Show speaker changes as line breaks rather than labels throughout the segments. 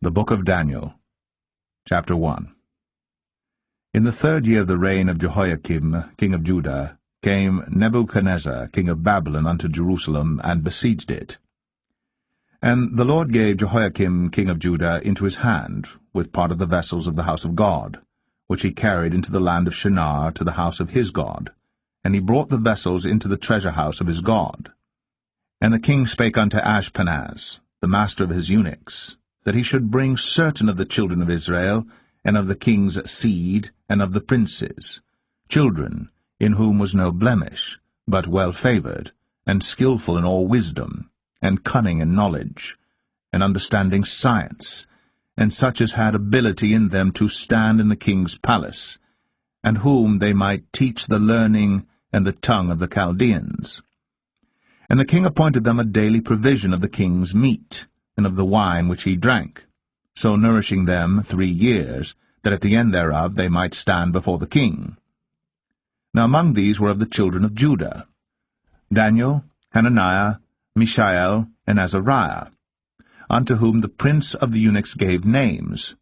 The Book of Daniel, Chapter 1. In the 3rd year of the reign of Jehoiakim, king of Judah, came Nebuchadnezzar, king of Babylon, unto Jerusalem, and besieged it. And the Lord gave Jehoiakim, king of Judah, into his hand, with part of the vessels of the house of God, which he carried into the land of Shinar to the house of his God, and he brought the vessels into the treasure house of his God. And the king spake unto Ashpenaz, the master of his eunuchs, that he should bring certain of the children of Israel, and of the king's seed, and of the princes, children in whom was no blemish, but well-favoured, and skillful in all wisdom, and cunning in knowledge, and understanding science, and such as had ability in them to stand in the king's palace, and whom they might teach the learning and the tongue of the Chaldeans. And the king appointed them a daily provision of the king's meat, and of the wine which he drank, so nourishing them 3 years, that at the end thereof they might stand before the king. Now among these were of the children of Judah, Daniel, Hananiah, Mishael, and Azariah, unto whom the prince of the eunuchs gave names.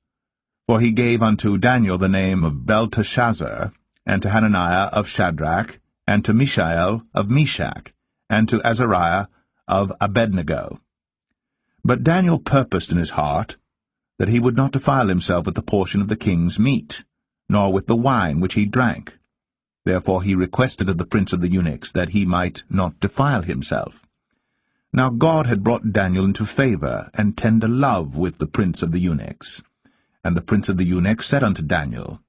For he gave unto Daniel the name of Belteshazzar, and to Hananiah of Shadrach, and to Mishael of Meshach, and to Azariah of Abednego. But Daniel purposed in his heart that he would not defile himself with the portion of the king's meat, nor with the wine which he drank. Therefore he requested of the prince of the eunuchs that he might not defile himself. Now God had brought Daniel into favour and tender love with the prince of the eunuchs. And the prince of the eunuchs said unto Daniel,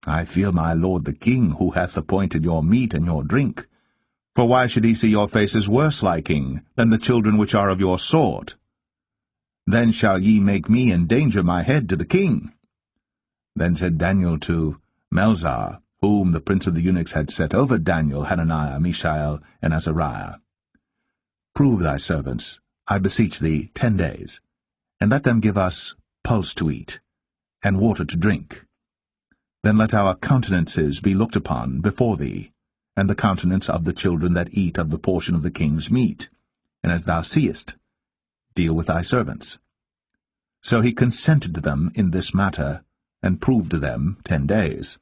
I fear my lord the king, who hath appointed your meat and your drink. For why should he see your faces worse liking than the children which are of your sort? Then shall ye make me endanger my head to the king. Then said Daniel to Melzar, whom the prince of the eunuchs had set over Daniel, Hananiah, Mishael, and Azariah, Prove thy servants, I beseech thee, 10 days, and let them give us pulse to eat, and water to drink. Then let our countenances be looked upon before thee, and the countenance of the children that eat of the portion of the king's meat, and as thou seest, deal with thy servants. So he consented to them in this matter, and proved to them 10 days.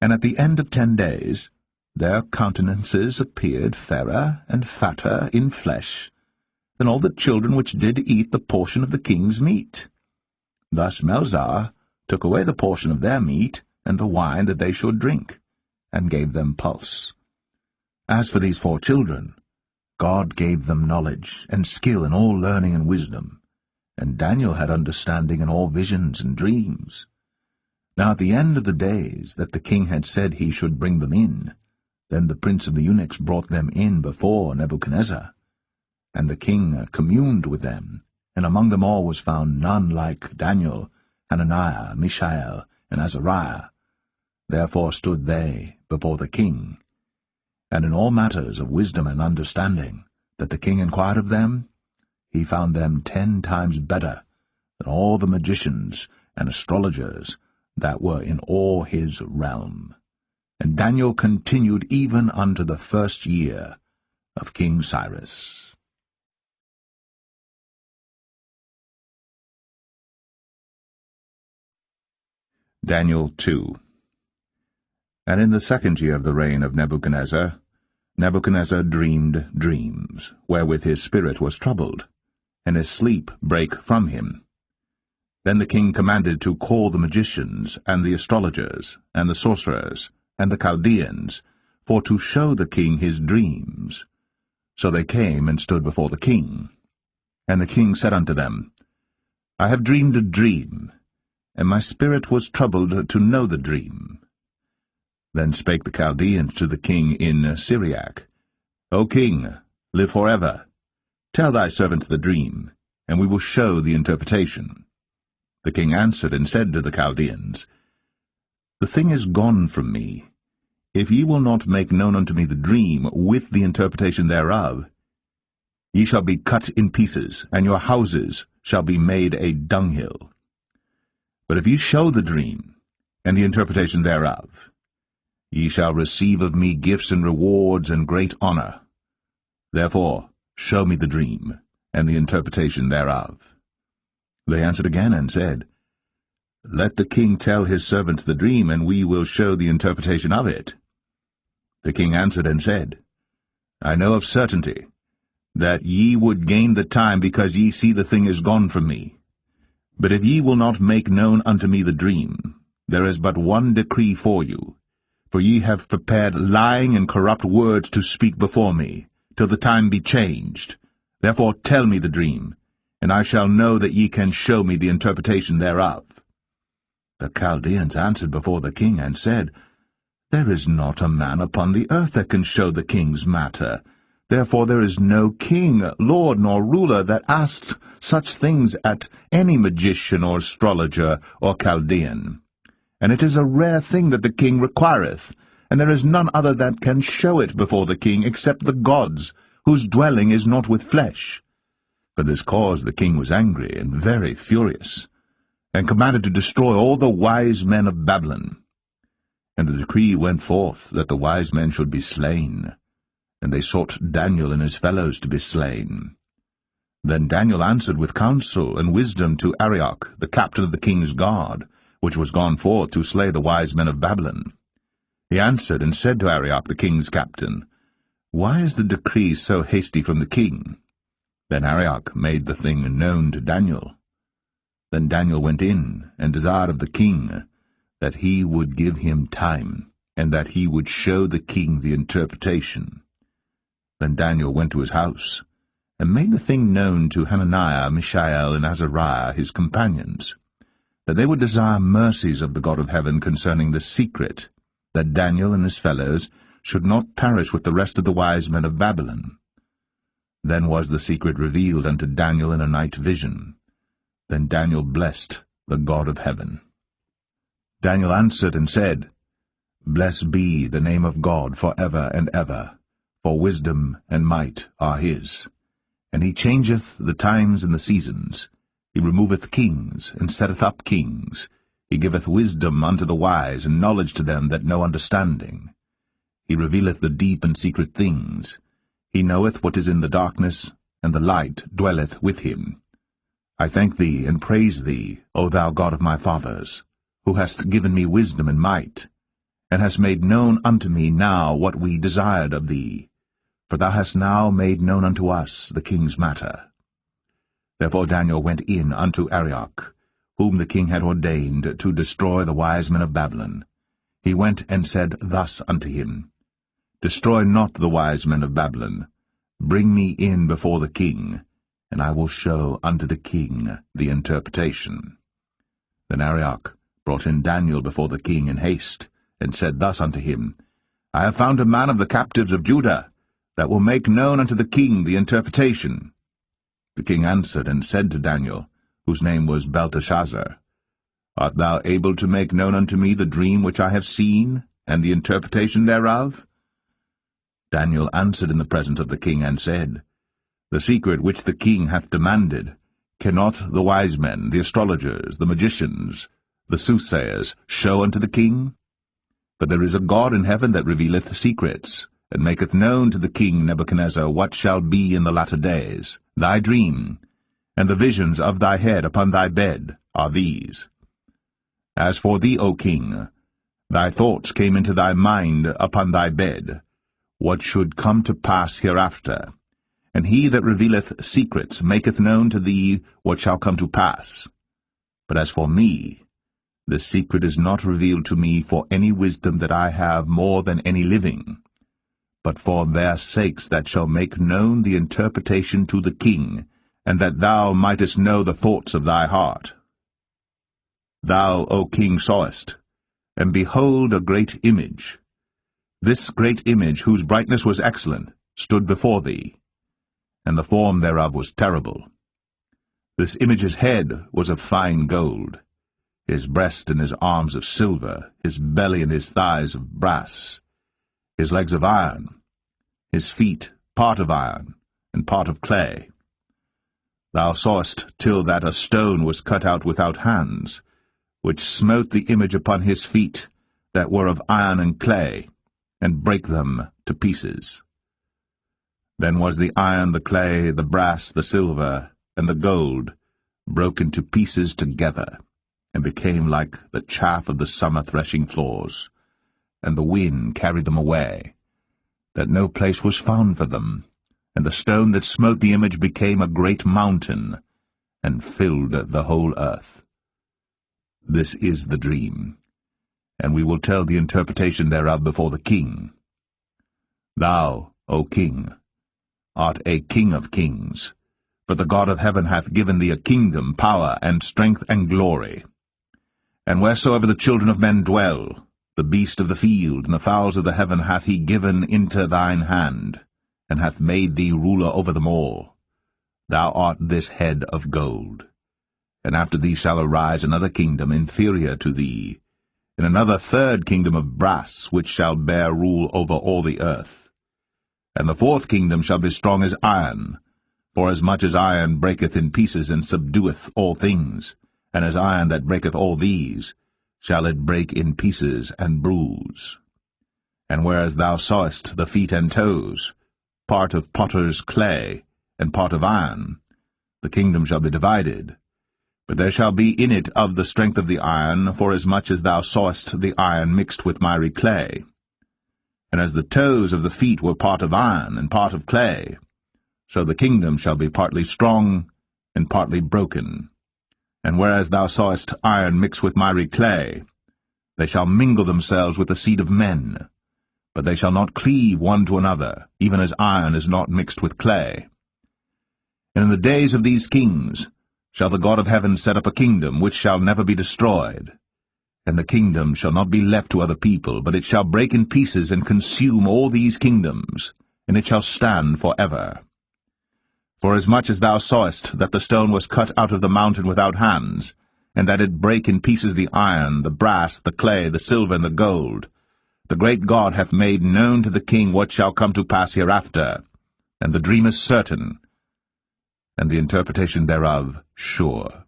And at the end of 10 days, their countenances appeared fairer and fatter in flesh than all the children which did eat the portion of the king's meat. Thus Melzar took away the portion of their meat, and the wine that they should drink, and gave them pulse. As for these 4 children, God gave them knowledge and skill in all learning and wisdom, and Daniel had understanding in all visions and dreams. Now at the end of the days that the king had said he should bring them in, then the prince of the eunuchs brought them in before Nebuchadnezzar. And the king communed with them, and among them all was found none like Daniel, Hananiah, Mishael, and Azariah. Therefore stood they before the king. And in all matters of wisdom and understanding that the king inquired of them, he found them 10 times better than all the magicians and astrologers that were in all his realm. And Daniel continued even unto the 1st year of King Cyrus. Daniel 2. And in the 2nd year of the reign of Nebuchadnezzar, Nebuchadnezzar dreamed dreams, wherewith his spirit was troubled, and his sleep brake from him. Then the king commanded to call the magicians, and the astrologers, and the sorcerers, and the Chaldeans, for to show the king his dreams. So they came and stood before the king. And the king said unto them, I have dreamed a dream, and my spirit was troubled to know the dream. Then spake the Chaldeans to the king in Syriac, O king, live forever. Tell thy servants the dream, and we will show the interpretation. The king answered and said to the Chaldeans, The thing is gone from me. If ye will not make known unto me the dream with the interpretation thereof, ye shall be cut in pieces, and your houses shall be made a dunghill. But if ye show the dream, and the interpretation thereof, ye shall receive of me gifts and rewards and great honour. Therefore show me the dream, and the interpretation thereof. They answered again and said, Let the king tell his servants the dream, and we will show the interpretation of it. The king answered and said, I know of certainty that ye would gain the time, because ye see the thing is gone from me. But if ye will not make known unto me the dream, there is but one decree for you, for ye have prepared lying and corrupt words to speak before me, till the time be changed. Therefore tell me the dream, and I shall know that ye can show me the interpretation thereof. The Chaldeans answered before the king, and said, There is not a man upon the earth that can show the king's matter. Therefore there is no king, lord, nor ruler that asked such things at any magician or astrologer or Chaldean. And it is a rare thing that the king requireth, and there is none other that can show it before the king except the gods, whose dwelling is not with flesh. For this cause the king was angry and very furious, and commanded to destroy all the wise men of Babylon. And the decree went forth that the wise men should be slain, and they sought Daniel and his fellows to be slain. Then Daniel answered with counsel and wisdom to Arioch, the captain of the king's guard, which was gone forth to slay the wise men of Babylon. He answered and said to Arioch, the king's captain, Why is the decree so hasty from the king? Then Arioch made the thing known to Daniel. Then Daniel went in and desired of the king that he would give him time, and that he would show the king the interpretation. Then Daniel went to his house, and made the thing known to Hananiah, Mishael, and Azariah, his companions, that they would desire mercies of the God of heaven concerning the secret, that Daniel and his fellows should not perish with the rest of the wise men of Babylon. Then was the secret revealed unto Daniel in a night vision. Then Daniel blessed the God of heaven. Daniel answered and said, Blessed be the name of God for ever and ever, for wisdom and might are his. And he changeth the times and the seasons. He removeth kings, and setteth up kings. He giveth wisdom unto the wise, and knowledge to them that know understanding. He revealeth the deep and secret things. He knoweth what is in the darkness, and the light dwelleth with him. I thank thee and praise thee, O thou God of my fathers, who hast given me wisdom and might, and hast made known unto me now what we desired of thee. For thou hast now made known unto us the king's matter. Therefore Daniel went in unto Arioch, whom the king had ordained to destroy the wise men of Babylon. He went and said thus unto him, Destroy not the wise men of Babylon. Bring me in before the king, and I will show unto the king the interpretation. Then Arioch brought in Daniel before the king in haste, and said thus unto him, I have found a man of the captives of Judah, that will make known unto the king the interpretation. The king answered and said to Daniel, whose name was Belteshazzar, Art thou able to make known unto me the dream which I have seen, and the interpretation thereof? Daniel answered in the presence of the king, and said, The secret which the king hath demanded, cannot the wise men, the astrologers, the magicians, the soothsayers, show unto the king? But there is a God in heaven that revealeth secrets, and maketh known to the king Nebuchadnezzar what shall be in the latter days. Thy dream, and the visions of thy head upon thy bed, are these. As for thee, O king, thy thoughts came into thy mind upon thy bed, what should come to pass hereafter. And he that revealeth secrets maketh known to thee what shall come to pass. But as for me, the secret is not revealed to me for any wisdom that I have more than any living, but for their sakes that shall make known the interpretation to the king, and that thou mightest know the thoughts of thy heart. Thou, O king, sawest, and behold a great image. This great image, whose brightness was excellent, stood before thee, and the form thereof was terrible. This image's head was of fine gold, his breast and his arms of silver, his belly and his thighs of brass, his legs of iron, his feet part of iron, and part of clay. Thou sawest till that a stone was cut out without hands, which smote the image upon his feet, that were of iron and clay, and brake them to pieces. Then was the iron, the clay, the brass, the silver, and the gold broke into pieces together, and became like the chaff of the summer threshing floors, and the wind carried them away, that no place was found for them, and the stone that smote the image became a great mountain, and filled the whole earth. This is the dream, and we will tell the interpretation thereof before the king. Thou, O king, art a king of kings, for the God of heaven hath given thee a kingdom, power, and strength, and glory. And wheresoever the children of men dwell, the beast of the field and the fowls of the heaven hath he given into thine hand, and hath made thee ruler over them all. Thou art this head of gold. And after thee shall arise another kingdom inferior to thee, and another third kingdom of brass, which shall bear rule over all the earth. And the fourth kingdom shall be strong as iron, forasmuch as iron breaketh in pieces and subdueth all things, and as iron that breaketh all these, shall it break in pieces and bruise. And whereas thou sawest the feet and toes, part of potter's clay, and part of iron, the kingdom shall be divided. But there shall be in it of the strength of the iron, forasmuch as thou sawest the iron mixed with miry clay. And as the toes of the feet were part of iron and part of clay, so the kingdom shall be partly strong and partly broken. And whereas thou sawest iron mixed with miry clay, they shall mingle themselves with the seed of men, but they shall not cleave one to another, even as iron is not mixed with clay. And in the days of these kings shall the God of heaven set up a kingdom which shall never be destroyed. And the kingdom shall not be left to other people, but it shall break in pieces and consume all these kingdoms, and it shall stand forever. Forasmuch as thou sawest that the stone was cut out of the mountain without hands, and that it brake in pieces the iron, the brass, the clay, the silver, and the gold, the great God hath made known to the king what shall come to pass hereafter, and the dream is certain, and the interpretation thereof sure.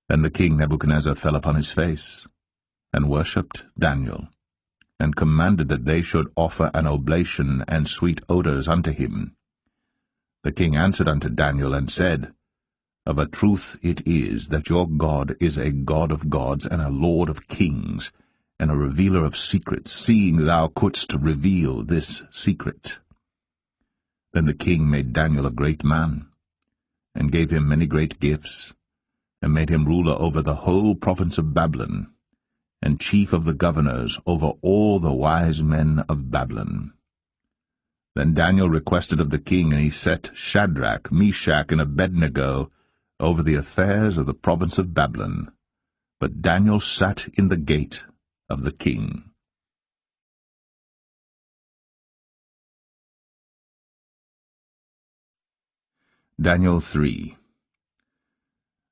Then the king Nebuchadnezzar fell upon his face, and worshipped Daniel, and commanded that they should offer an oblation and sweet odours unto him. The king answered unto Daniel, and said, Of a truth it is that your God is a God of gods, and a Lord of kings, and a revealer of secrets, seeing thou couldst reveal this secret. Then the king made Daniel a great man, and gave him many great gifts, and made him ruler over the whole province of Babylon, and chief of the governors over all the wise men of Babylon. Then Daniel requested of the king, and he set Shadrach, Meshach, and Abednego over the affairs of the province of Babylon. But Daniel sat in the gate of the king. Daniel 3.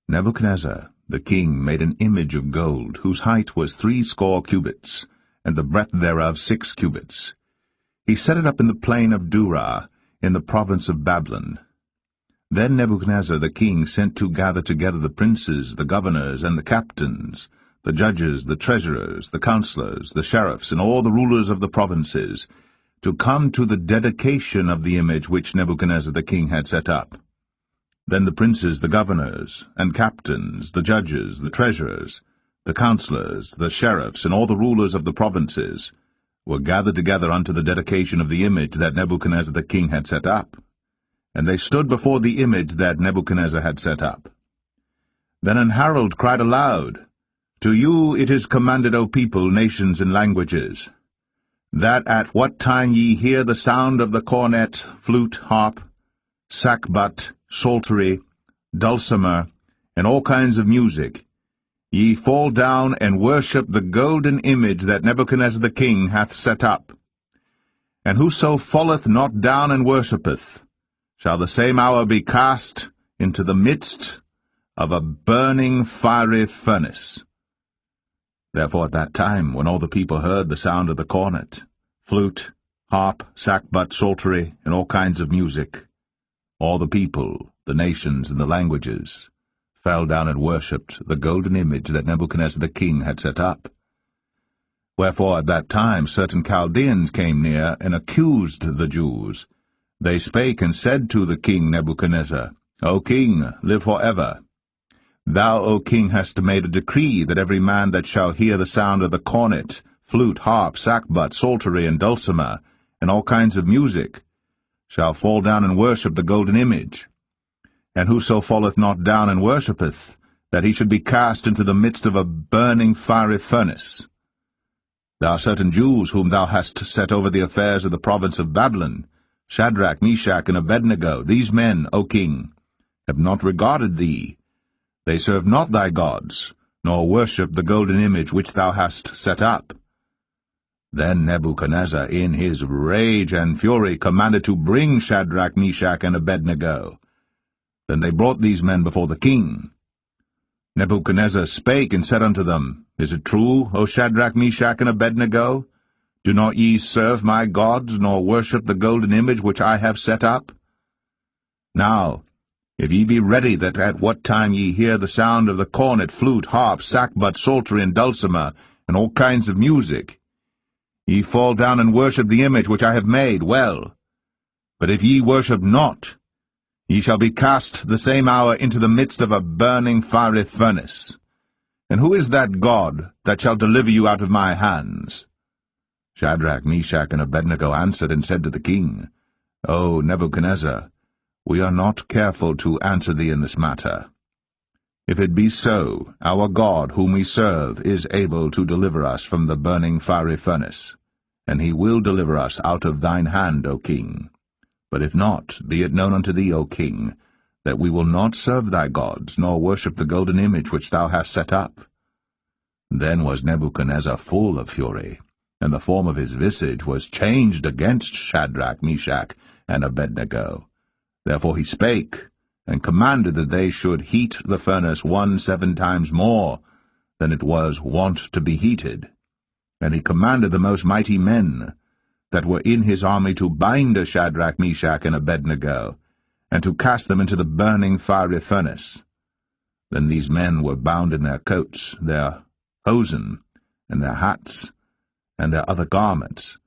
Nebuchadnezzar the king made an image of gold, whose height was 60 cubits, and the breadth thereof 6 cubits. He set it up in the plain of Dura, in the province of Babylon. Then Nebuchadnezzar the king sent to gather together the princes, the governors, and the captains, the judges, the treasurers, the counselors, the sheriffs, and all the rulers of the provinces, to come to the dedication of the image which Nebuchadnezzar the king had set up. Then the princes, the governors, and captains, the judges, the treasurers, the counselors, the sheriffs, and all the rulers of the provinces, were gathered together unto the dedication of the image that Nebuchadnezzar the king had set up. And they stood before the image that Nebuchadnezzar had set up. Then an herald cried aloud, To you it is commanded, O people, nations, and languages, that at what time ye hear the sound of the cornet, flute, harp, sackbut, psaltery, dulcimer, and all kinds of music, ye fall down and worship the golden image that Nebuchadnezzar the king hath set up. And whoso falleth not down and worshippeth, shall the same hour be cast into the midst of a burning fiery furnace. Therefore at that time, when all the people heard the sound of the cornet, flute, harp, sackbut, psaltery, and all kinds of music, all the people, the nations, and the languages, fell down and worshipped the golden image that Nebuchadnezzar the king had set up. Wherefore at that time certain Chaldeans came near, and accused the Jews. They spake and said to the king Nebuchadnezzar, O king, live forever. Thou, O king, hast made a decree that every man that shall hear the sound of the cornet, flute, harp, sackbut, psaltery, and dulcimer, and all kinds of music, shall fall down and worship the golden image. And whoso falleth not down and worshippeth, that he should be cast into the midst of a burning fiery furnace. There are certain Jews whom thou hast set over the affairs of the province of Babylon, Shadrach, Meshach, and Abednego. These men, O king, have not regarded thee. They serve not thy gods, nor worship the golden image which thou hast set up. Then Nebuchadnezzar, in his rage and fury, commanded to bring Shadrach, Meshach, and Abednego. Then they brought these men before the king. Nebuchadnezzar spake and said unto them, Is it true, O Shadrach, Meshach, and Abednego? Do not ye serve my gods, nor worship the golden image which I have set up? Now, if ye be ready that at what time ye hear the sound of the cornet, flute, harp, sackbut, psaltery, and dulcimer, and all kinds of music, ye fall down and worship the image which I have made, well. But if ye worship not, ye shall be cast the same hour into the midst of a burning fiery furnace. And who is that God that shall deliver you out of my hands? Shadrach, Meshach, and Abednego answered and said to the king, O Nebuchadnezzar, we are not careful to answer thee in this matter. If it be so, our God, whom we serve, is able to deliver us from the burning fiery furnace, and he will deliver us out of thine hand, O king. But if not, be it known unto thee, O king, that we will not serve thy gods, nor worship the golden image which thou hast set up. Then was Nebuchadnezzar full of fury, and the form of his visage was changed against Shadrach, Meshach, and Abednego. Therefore he spake, and commanded that they should heat the furnace 17 times more than it was wont to be heated. And he commanded the most mighty men that were in his army to bind Shadrach, Meshach, and Abednego, and to cast them into the burning fiery furnace. Then these men were bound in their coats, their hosen, and their hats, and their other garments,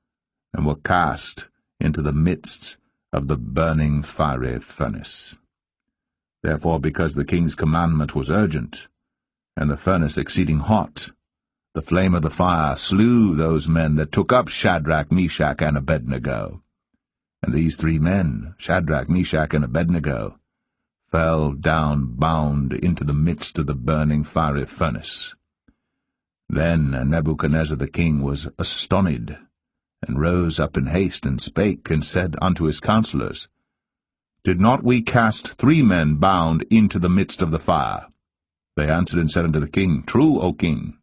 and were cast into the midst of the burning fiery furnace. Therefore, because the king's commandment was urgent, and the furnace exceeding hot, the flame of the fire slew those men that took up Shadrach, Meshach, and Abednego. And these 3 men, Shadrach, Meshach, and Abednego, fell down bound into the midst of the burning fiery furnace. Then Nebuchadnezzar the king was astonished, and rose up in haste, and spake, and said unto his counselors, Did not we cast 3 men bound into the midst of the fire? They answered and said unto the king, True, O king.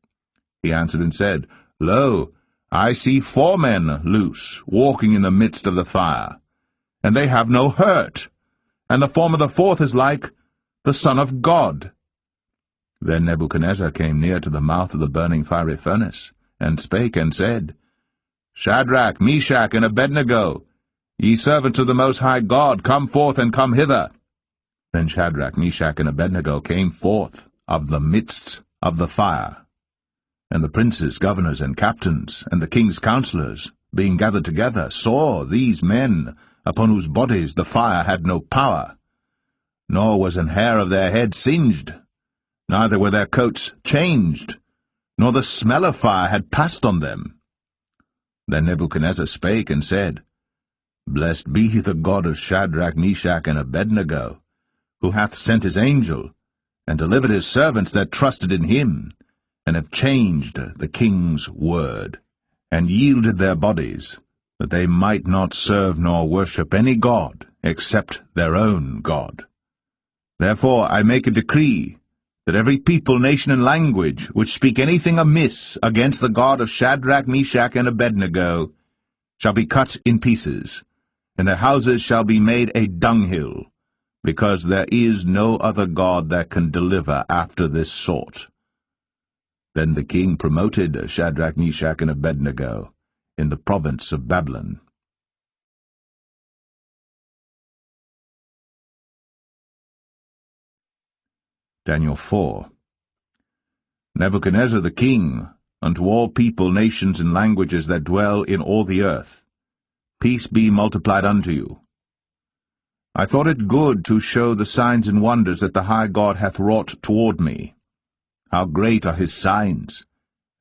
He answered and said, Lo, I see 4 men loose, walking in the midst of the fire, and they have no hurt, and the form of the 4th is like the Son of God. Then Nebuchadnezzar came near to the mouth of the burning fiery furnace, and spake and said, Shadrach, Meshach, and Abednego, ye servants of the Most High God, come forth and come hither. Then Shadrach, Meshach, and Abednego came forth of the midst of the fire. And the princes, governors, and captains, and the king's counselors, being gathered together, saw these men, upon whose bodies the fire had no power, nor was an hair of their head singed, neither were their coats changed, nor the smell of fire had passed on them. Then Nebuchadnezzar spake and said, Blessed be the God of Shadrach, Meshach, and Abednego, who hath sent his angel, and delivered his servants that trusted in him, and have changed the king's word, and yielded their bodies, that they might not serve nor worship any god except their own God. Therefore I make a decree, that every people, nation, and language which speak anything amiss against the God of Shadrach, Meshach, and Abednego shall be cut in pieces, and their houses shall be made a dunghill, because there is no other God that can deliver after this sort. Then the king promoted Shadrach, Meshach, and Abednego in the province of Babylon. Daniel 4. Nebuchadnezzar the king, unto all people, nations, and languages that dwell in all the earth, peace be multiplied unto you. I thought it good to show the signs and wonders that the high God hath wrought toward me. How great are his signs,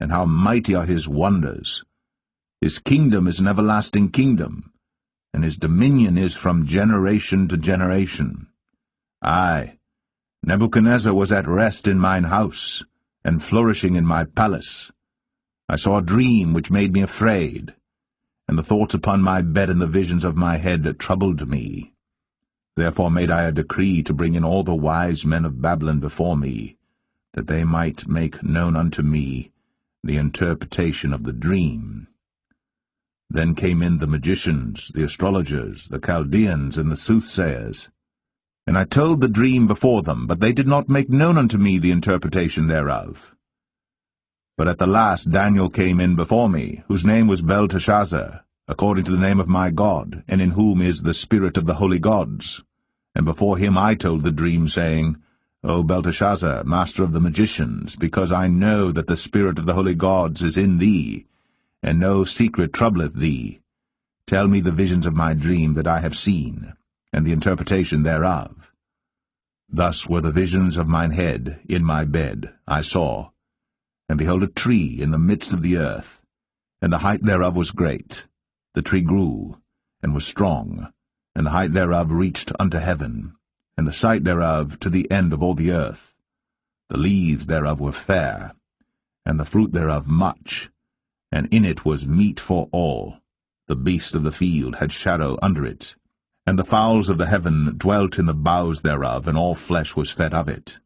and how mighty are his wonders! His kingdom is an everlasting kingdom, and his dominion is from generation to generation. I, Nebuchadnezzar, was at rest in mine house, and flourishing in my palace. I saw a dream which made me afraid, and the thoughts upon my bed and the visions of my head troubled me. Therefore made I a decree to bring in all the wise men of Babylon before me, that they might make known unto me the interpretation of the dream. Then came in the magicians, the astrologers, the Chaldeans, and the soothsayers. And I told the dream before them, but they did not make known unto me the interpretation thereof. But at the last Daniel came in before me, whose name was Belteshazzar, according to the name of my God, and in whom is the spirit of the holy gods. And before him I told the dream, saying, O Belteshazzar, master of the magicians, because I know that the spirit of the holy gods is in thee, and no secret troubleth thee, tell me the visions of my dream that I have seen, and the interpretation thereof. Thus were the visions of mine head in my bed, I saw, and behold a tree in the midst of the earth, and the height thereof was great. The tree grew, and was strong, and the height thereof reached unto heaven, and the sight thereof to the end of all the earth. The leaves thereof were fair, and the fruit thereof much, and in it was meat for all. The beasts of the field had shadow under it, and the fowls of the heaven dwelt in the boughs thereof, and all flesh was fed of it.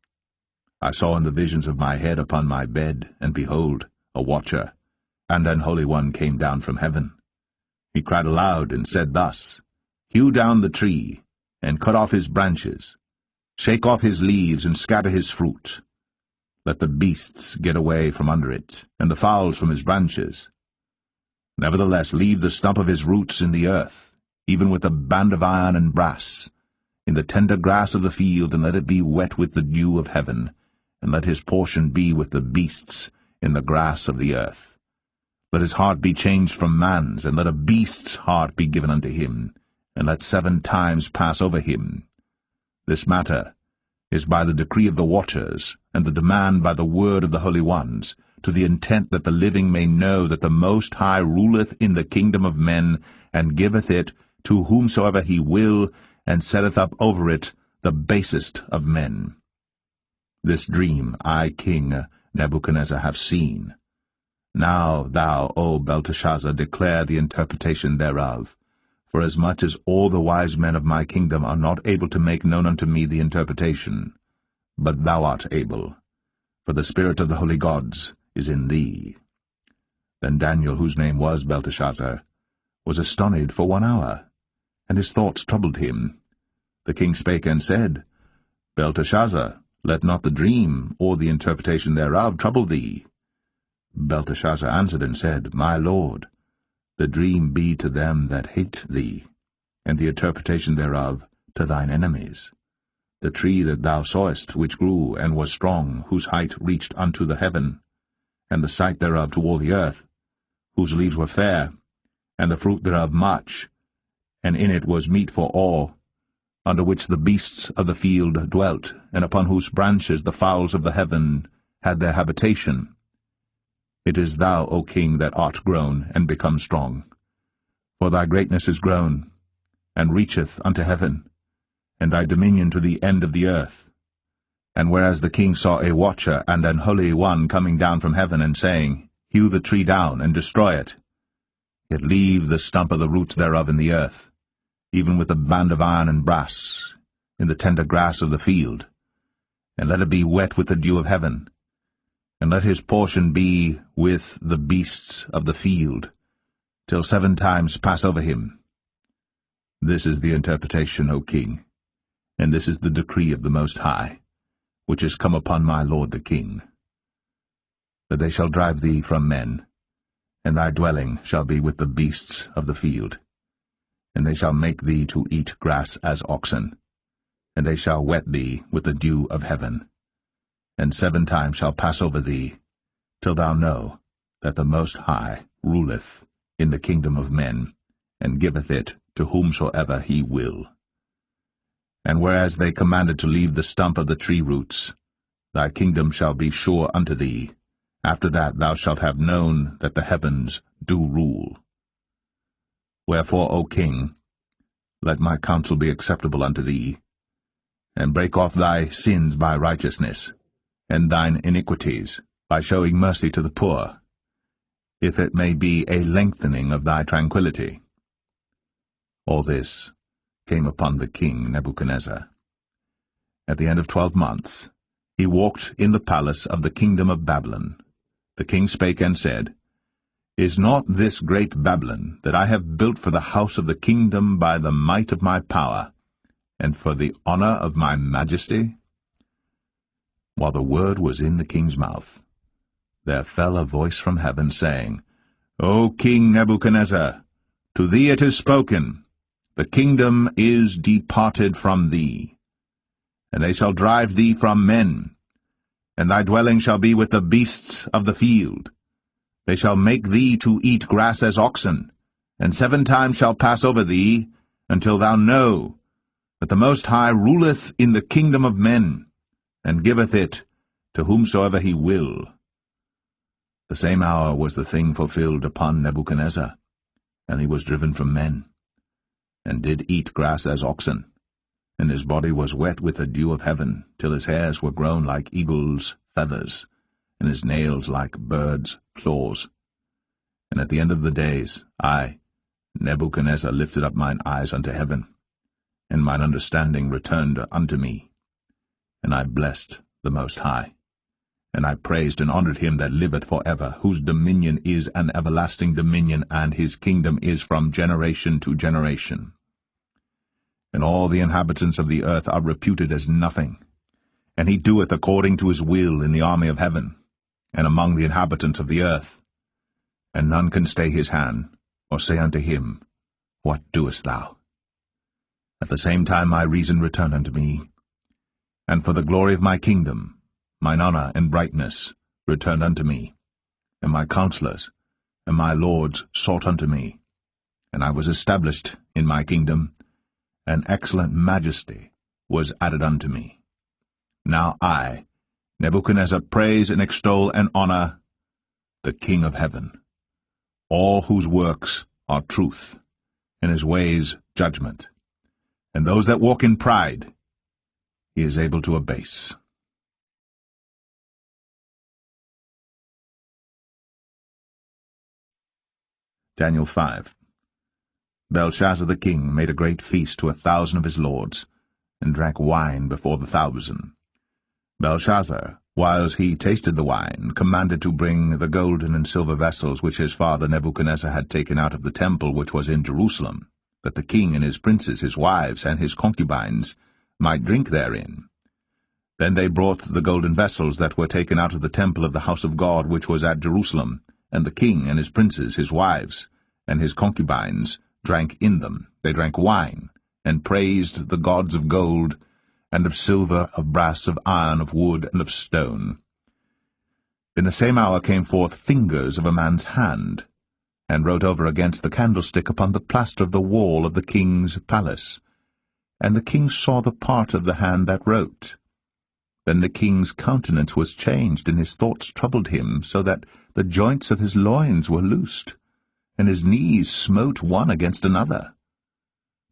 I saw in the visions of my head upon my bed, and behold, a watcher, and an holy one came down from heaven. He cried aloud, and said thus, Hew down the tree, and cut off his branches, shake off his leaves, and scatter his fruit. Let the beasts get away from under it, and the fowls from his branches. Nevertheless leave the stump of his roots in the earth, even with a band of iron and brass, in the tender grass of the field, and let it be wet with the dew of heaven, and let his portion be with the beasts in the grass of the earth. Let his heart be changed from man's, and let a beast's heart be given unto him, and let 7 times pass over him. This matter is by the decree of the watchers, and the demand by the word of the holy ones, to the intent that the living may know that the Most High ruleth in the kingdom of men, and giveth it to whomsoever he will, and setteth up over it the basest of men. This dream I, King Nebuchadnezzar, have seen. Now thou, O Belteshazzar, declare the interpretation thereof, forasmuch as all the wise men of my kingdom are not able to make known unto me the interpretation. But thou art able, for the spirit of the holy gods is in thee. Then Daniel, whose name was Belteshazzar, was astonished for 1 hour, and his thoughts troubled him. The king spake and said, Belteshazzar, let not the dream or the interpretation thereof trouble thee. Belteshazzar answered and said, My lord, the dream be to them that hate thee, and the interpretation thereof to thine enemies. The tree that thou sawest, which grew and was strong, whose height reached unto the heaven, and the sight thereof to all the earth, whose leaves were fair, and the fruit thereof much, and in it was meat for all, under which the beasts of the field dwelt, and upon whose branches the fowls of the heaven had their habitation. It is thou, O king, that art grown and become strong. For thy greatness is grown, and reacheth unto heaven, and thy dominion to the end of the earth. And whereas the king saw a watcher and an holy one coming down from heaven, and saying, Hew the tree down, and destroy it, yet leave the stump of the roots thereof in the earth, even with a band of iron and brass, in the tender grass of the field, and let it be wet with the dew of heaven, and let his portion be with the beasts of the field, till 7 times pass over him. This is the interpretation, O king, and this is the decree of the Most High, which is come upon my lord the king, that they shall drive thee from men, and thy dwelling shall be with the beasts of the field, and they shall make thee to eat grass as oxen, and they shall wet thee with the dew of heaven, and 7 times shall pass over thee, till thou know that the Most High ruleth in the kingdom of men, and giveth it to whomsoever he will. And whereas they commanded to leave the stump of the tree roots, thy kingdom shall be sure unto thee. After that thou shalt have known that the heavens do rule. Wherefore, O king, let my counsel be acceptable unto thee, and break off thy sins by righteousness, and thine iniquities by showing mercy to the poor, if it may be a lengthening of thy tranquillity. All this came upon the king Nebuchadnezzar. At the end of 12 months, he walked in the palace of the kingdom of Babylon. The king spake and said, Is not this great Babylon, that I have built for the house of the kingdom by the might of my power, and for the honor of my majesty? While the word was in the king's mouth, there fell a voice from heaven, saying, O King Nebuchadnezzar, to thee it is spoken, the kingdom is departed from thee, and they shall drive thee from men, and thy dwelling shall be with the beasts of the field. They shall make thee to eat grass as oxen, and 7 times shall pass over thee, until thou know that the Most High ruleth in the kingdom of men, and giveth it to whomsoever he will. The same hour was the thing fulfilled upon Nebuchadnezzar, and he was driven from men, and did eat grass as oxen, and his body was wet with the dew of heaven, till his hairs were grown like eagles' feathers, and his nails like birds' claws. And at the end of the days, I, Nebuchadnezzar, lifted up mine eyes unto heaven, and mine understanding returned unto me. And I blessed the Most High, and I praised and honored him that liveth for ever, whose dominion is an everlasting dominion, and his kingdom is from generation to generation. And all the inhabitants of the earth are reputed as nothing, and he doeth according to his will in the army of heaven, and among the inhabitants of the earth. And none can stay his hand, or say unto him, What doest thou? At the same time my reason returned unto me, and for the glory of my kingdom, mine honor and brightness returned unto me, and my counselors and my lords sought unto me, and I was established in my kingdom, and excellent majesty was added unto me. Now I, Nebuchadnezzar, praise and extol and honor the King of heaven, all whose works are truth, and his ways judgment, and those that walk in pride he is able to abase. Daniel 5. Belshazzar the king made a great feast to 1,000 of his lords, and drank wine before the 1,000. Belshazzar, whiles he tasted the wine, commanded to bring the golden and silver vessels which his father Nebuchadnezzar had taken out of the temple which was in Jerusalem, that the king and his princes, his wives, and his concubines might drink therein. Then they brought the golden vessels that were taken out of the temple of the house of God which was at Jerusalem, and the king and his princes, his wives, and his concubines drank in them. They drank wine, and praised the gods of gold, and of silver, of brass, of iron, of wood, and of stone. In the same hour came forth fingers of a man's hand, and wrote over against the candlestick upon the plaster of the wall of the king's palace. And the king saw the part of the hand that wrote. Then the king's countenance was changed, and his thoughts troubled him, so that the joints of his loins were loosed, and his knees smote one against another.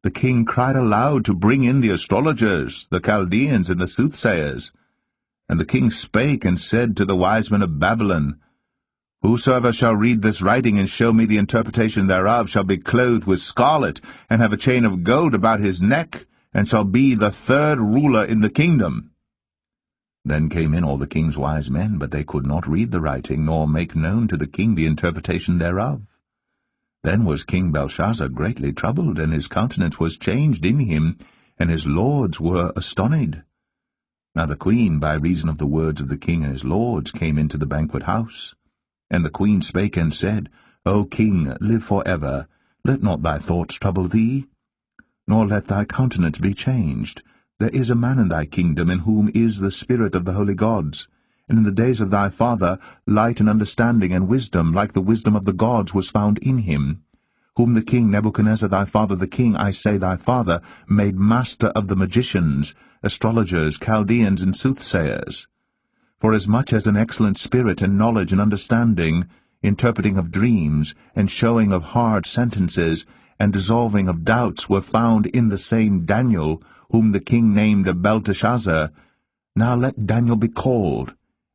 The king cried aloud to bring in the astrologers, the Chaldeans, and the soothsayers. And the king spake and said to the wise men of Babylon, Whosoever shall read this writing and show me the interpretation thereof shall be clothed with scarlet, and have a chain of gold about his neck, and shall be the 3rd ruler in the kingdom. Then came in all the king's wise men, but they could not read the writing, nor make known to the king the interpretation thereof. Then was King Belshazzar greatly troubled, and his countenance was changed in him, and his lords were astonied. Now the queen, by reason of the words of the king and his lords, came into the banquet house. And the queen spake and said, O king, live for ever. Let not thy thoughts trouble thee, nor let thy countenance be changed. There is a man in thy kingdom in whom is the spirit of the holy gods. And in the days of thy father light and understanding and wisdom, like the wisdom of the gods, was found in him, whom the king Nebuchadnezzar thy father, the king, I say thy father, made master of the magicians, astrologers, Chaldeans, and soothsayers. Forasmuch as an excellent spirit and knowledge and understanding, interpreting of dreams, and showing of hard sentences, and dissolving of doubts were found in the same Daniel, whom the king named Belteshazzar, now let Daniel be called,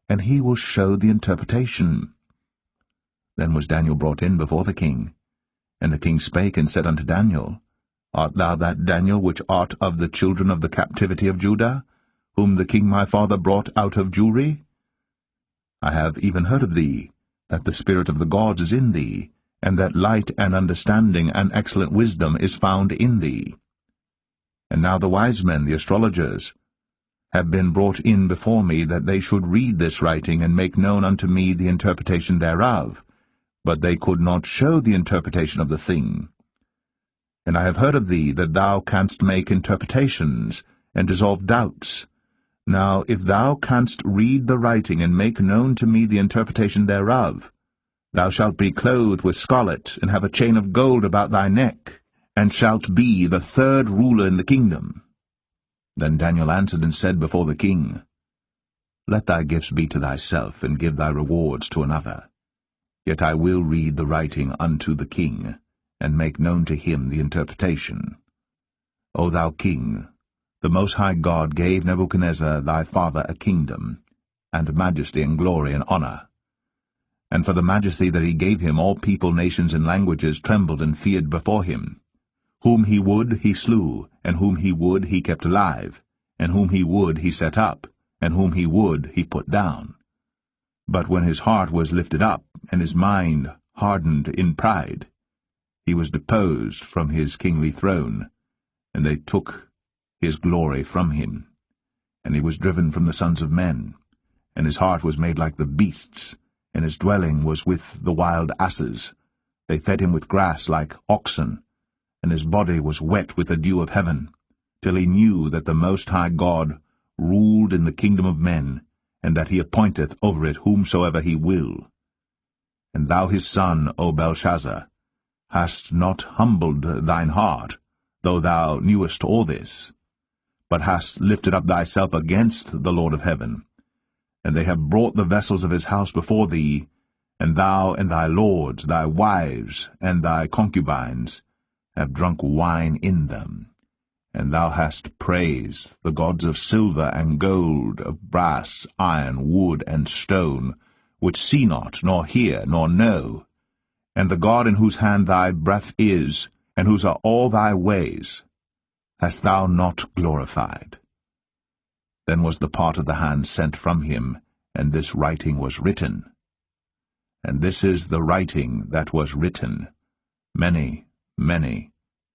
and he will show the interpretation. Then was Daniel brought in before the king. And the king spake and said unto Daniel, Art thou that Daniel which art of the children of the captivity of Judah, whom the king my father brought out of Jewry? I have even heard of thee, that the spirit of the gods is in thee, and that light and understanding and excellent wisdom is found in thee. And now the wise men, the astrologers, have been brought in before me, that they should read this writing, and make known unto me the interpretation thereof. But they could not show the interpretation of the thing. And I have heard of thee, that thou canst make interpretations, and dissolve doubts. Now if thou canst read the writing, and make known to me the interpretation thereof, thou shalt be clothed with scarlet, and have a chain of gold about thy neck, and shalt be the third ruler in the kingdom. Then Daniel answered and said before the king, Let thy gifts be to thyself, and give thy rewards to another. Yet I will read the writing unto the king, and make known to him the interpretation. O thou king, the Most High God gave Nebuchadnezzar thy father a kingdom, and majesty and glory and honor. And for the majesty that he gave him, all people, nations, and languages trembled and feared before him. Whom he would he slew, and whom he would he kept alive, and whom he would he set up, and whom he would he put down. But when his heart was lifted up, and his mind hardened in pride, he was deposed from his kingly throne, and they took his glory from him. And he was driven from the sons of men, and his heart was made like the beasts, and his dwelling was with the wild asses. They fed him with grass like oxen, and his body was wet with the dew of heaven, till he knew that the Most High God ruled in the kingdom of men, and that he appointeth over it whomsoever he will. And thou his son, O Belshazzar, hast not humbled thine heart, though thou knewest all this, but hast lifted up thyself against the Lord of heaven. And they have brought the vessels of his house before thee, and thou and thy lords, thy wives, and thy concubines, have drunk wine in them. And thou hast praised the gods of silver and gold, of brass, iron, wood, and stone, which see not, nor hear, nor know, and the God in whose hand thy breath is, and whose are all thy ways, hast thou not glorified. Then was the part of the hand sent from him, and this writing was written. And this is the writing that was written, many,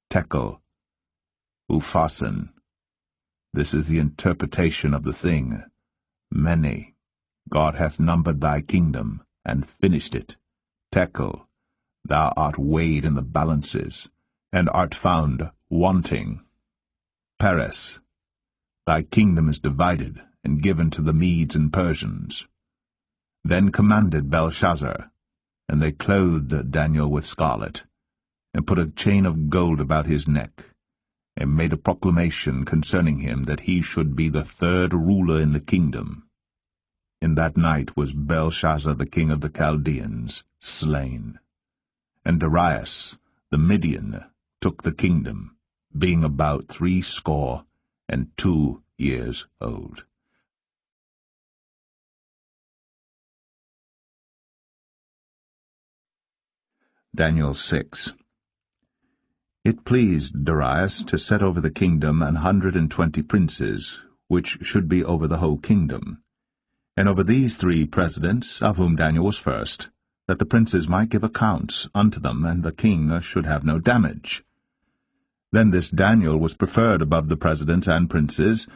tekel, upharsin. This is the interpretation of the thing. Many. God hath numbered thy kingdom, and finished it. Tekel. Thou art weighed in the balances, and art found wanting. Peres. Thy kingdom is divided, and given to the Medes and Persians. Then commanded Belshazzar, and they clothed Daniel with scarlet, and put a chain of gold about his neck, and made a proclamation concerning him that he should be the third ruler in the kingdom. In that night was Belshazzar the king of the Chaldeans slain. And Darius the Median took the kingdom, being about 62 years old. Daniel 6. It pleased Darius to set over the kingdom 120 princes, which should be over the whole kingdom. And over these 3 presidents, of whom Daniel was first, that the princes might give accounts unto them, and the king should have no damage. Then this Daniel was preferred above the presidents and princes,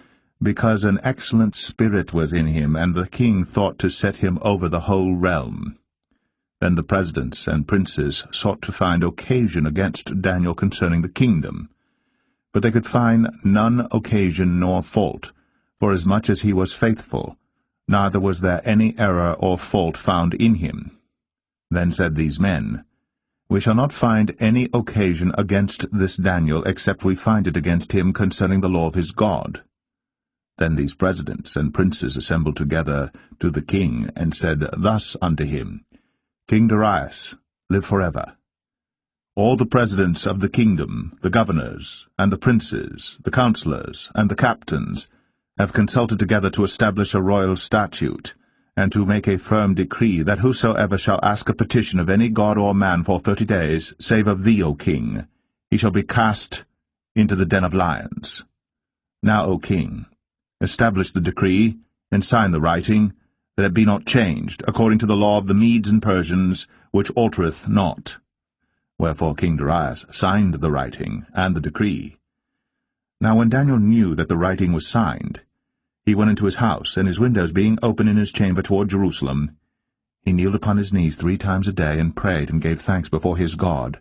because an excellent spirit was in him, and the king thought to set him over the whole realm. Then the presidents and princes sought to find occasion against Daniel concerning the kingdom. But they could find none occasion nor fault, forasmuch as he was faithful, neither was there any error or fault found in him. Then said these men, We shall not find any occasion against this Daniel, except we find it against him concerning the law of his God. Then these presidents and princes assembled together to the king, and said thus unto him, King Darius, live forever. All the presidents of the kingdom, the governors, and the princes, the counselors, and the captains, have consulted together to establish a royal statute, and to make a firm decree, that whosoever shall ask a petition of any god or man for 30 days, save of thee, O king, he shall be cast into the den of lions. Now, O king, establish the decree, and sign the writing, that it be not changed, according to the law of the Medes and Persians, which altereth not. Wherefore King Darius signed the writing and the decree. Now when Daniel knew that the writing was signed, he went into his house, and his windows being open in his chamber toward Jerusalem, he kneeled upon his knees 3 times a day, and prayed and gave thanks before his God,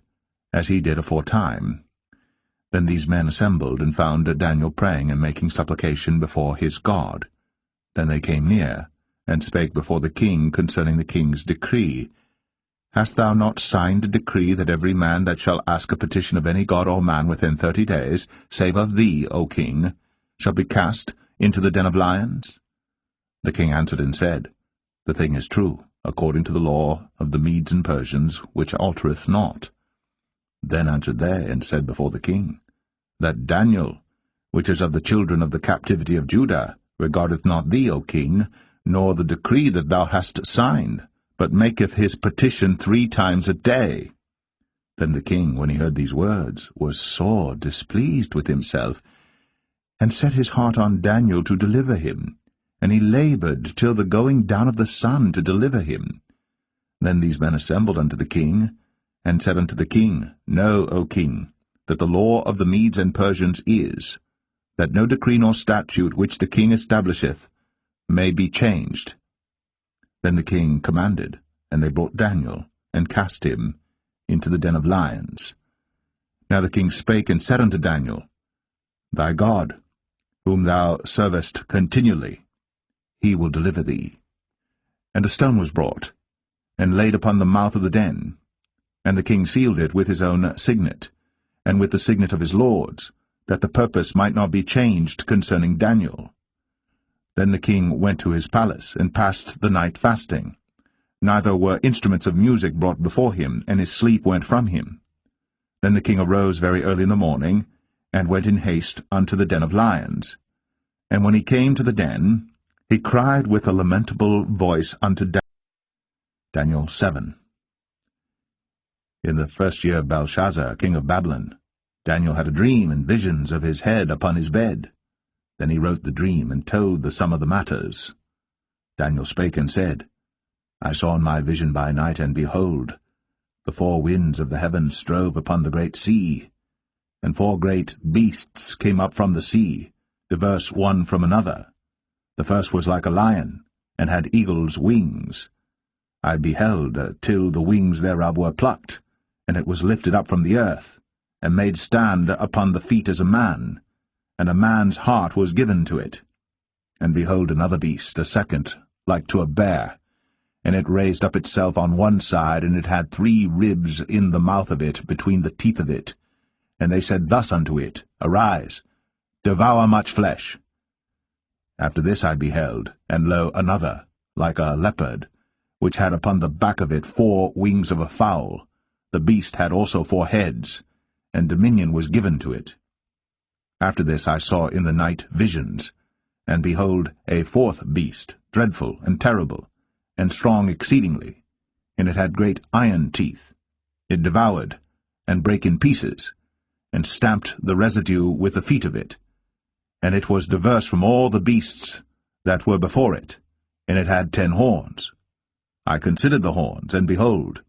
as he did aforetime. Then these men assembled, and found Daniel praying and making supplication before his God. Then they came near, and spake before the king concerning the king's decree. Hast thou not signed a decree that every man that shall ask a petition of any god or man within 30 days, save of thee, O king, shall be cast into the den of lions? The king answered and said, The thing is true, according to the law of the Medes and Persians, which altereth not. Then answered they, and said before the king, That Daniel, which is of the children of the captivity of Judah, regardeth not thee, O king, nor the decree that thou hast signed, but maketh his petition 3 times a day. Then the king, when he heard these words, was sore displeased with himself, and set his heart on Daniel to deliver him, and he laboured till the going down of the sun to deliver him. Then these men assembled unto the king, and said unto the king, Know, O king, that the law of the Medes and Persians is, that no decree nor statute which the king establisheth may be changed. Then the king commanded, and they brought Daniel, and cast him into the den of lions. Now the king spake and said unto Daniel, Thy God, whom thou servest continually, he will deliver thee. And a stone was brought, and laid upon the mouth of the den, and the king sealed it with his own signet, and with the signet of his lords, that the purpose might not be changed concerning Daniel. Then the king went to his palace, and passed the night fasting. Neither were instruments of music brought before him, and his sleep went from him. Then the king arose very early in the morning, and went in haste unto the den of lions. And when he came to the den, he cried with a lamentable voice unto Daniel 7. In the 1st year of Belshazzar, king of Babylon, Daniel had a dream and visions of his head upon his bed. Then he wrote the dream, and told the sum of the matters. Daniel spake and said, I saw in my vision by night, and behold, the 4 winds of the heavens strove upon the great sea, and 4 great beasts came up from the sea, diverse one from another. The first was like a lion, and had eagle's wings. I beheld till the wings thereof were plucked, and it was lifted up from the earth, and made stand upon the feet as a man, and a man's heart was given to it. And behold another beast, a second, like to a bear, and it raised up itself on one side, and it had 3 ribs in the mouth of it, between the teeth of it. And they said thus unto it, Arise, devour much flesh. After this I beheld, and lo, another, like a leopard, which had upon the back of it 4 wings of a fowl. The beast had also 4 heads, and dominion was given to it. After this I saw in the night visions, and behold a 4th beast, dreadful and terrible, and strong exceedingly, and it had great iron teeth. It devoured, and brake in pieces, and stamped the residue with the feet of it. And it was diverse from all the beasts that were before it, and it had 10 horns. I considered the horns, and behold,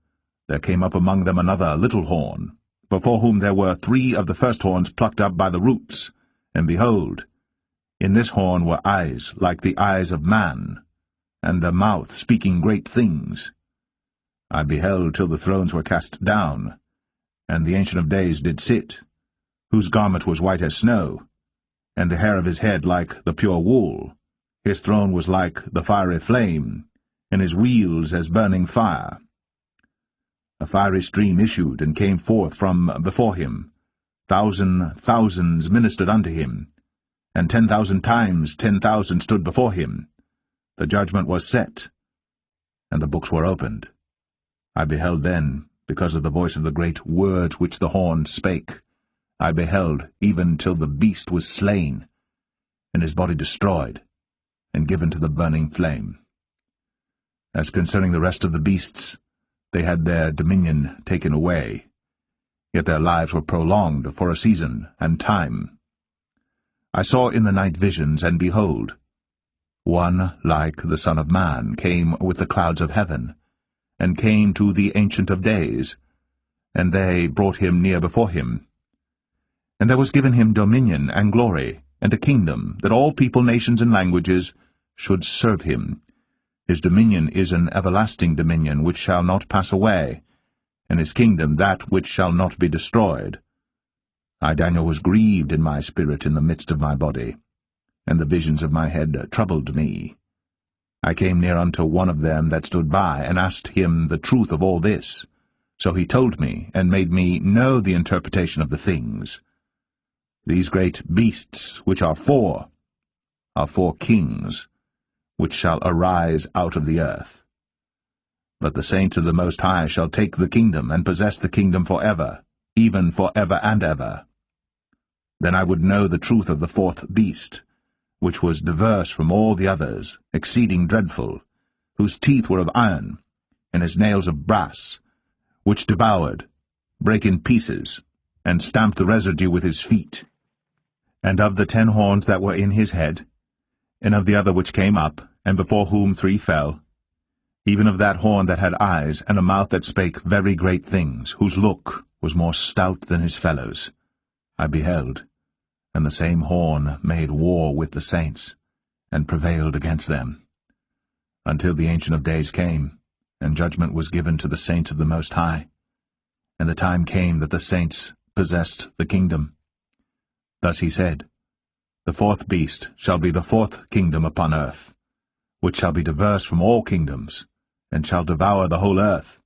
there came up among them another little horn, before whom there were 3 of the first horns plucked up by the roots. And behold, in this horn were eyes like the eyes of man, and a mouth speaking great things. I beheld till the thrones were cast down, and the Ancient of Days did sit, whose garment was white as snow, and the hair of his head like the pure wool. His throne was like the fiery flame, and his wheels as burning fire. A fiery stream issued and came forth from before him. Thousands ministered unto him, and 10,000 times 10,000 stood before him. The judgment was set, and the books were opened. I beheld then, because of the voice of the great words which the horn spake, I beheld even till the beast was slain, and his body destroyed, and given to the burning flame. As concerning the rest of the beasts, they had their dominion taken away, yet their lives were prolonged for a season and time. I saw in the night visions, and behold, one like the Son of Man came with the clouds of heaven, and came to the Ancient of Days, and they brought him near before him. And there was given him dominion and glory, and a kingdom, that all people, nations, and languages should serve him. His dominion is an everlasting dominion, which shall not pass away, and his kingdom that which shall not be destroyed. I, Daniel, was grieved in my spirit in the midst of my body, and the visions of my head troubled me. I came near unto one of them that stood by, and asked him the truth of all this. So he told me, and made me know the interpretation of the things. These great beasts, which are four kings, which shall arise out of the earth. But the saints of the Most High shall take the kingdom, and possess the kingdom for ever, even for ever and ever. Then I would know the truth of the fourth beast, which was diverse from all the others, exceeding dreadful, whose teeth were of iron, and his nails of brass, which devoured, brake in pieces, and stamped the residue with his feet. And of the 10 horns that were in his head, and of the other which came up, and before whom 3 fell, even of that horn that had eyes, and a mouth that spake very great things, whose look was more stout than his fellows, I beheld, and the same horn made war with the saints, and prevailed against them, until the Ancient of Days came, and judgment was given to the saints of the Most High, and the time came that the saints possessed the kingdom. Thus he said, The fourth beast shall be the 4th kingdom upon earth, which shall be diverse from all kingdoms, and shall devour the whole earth,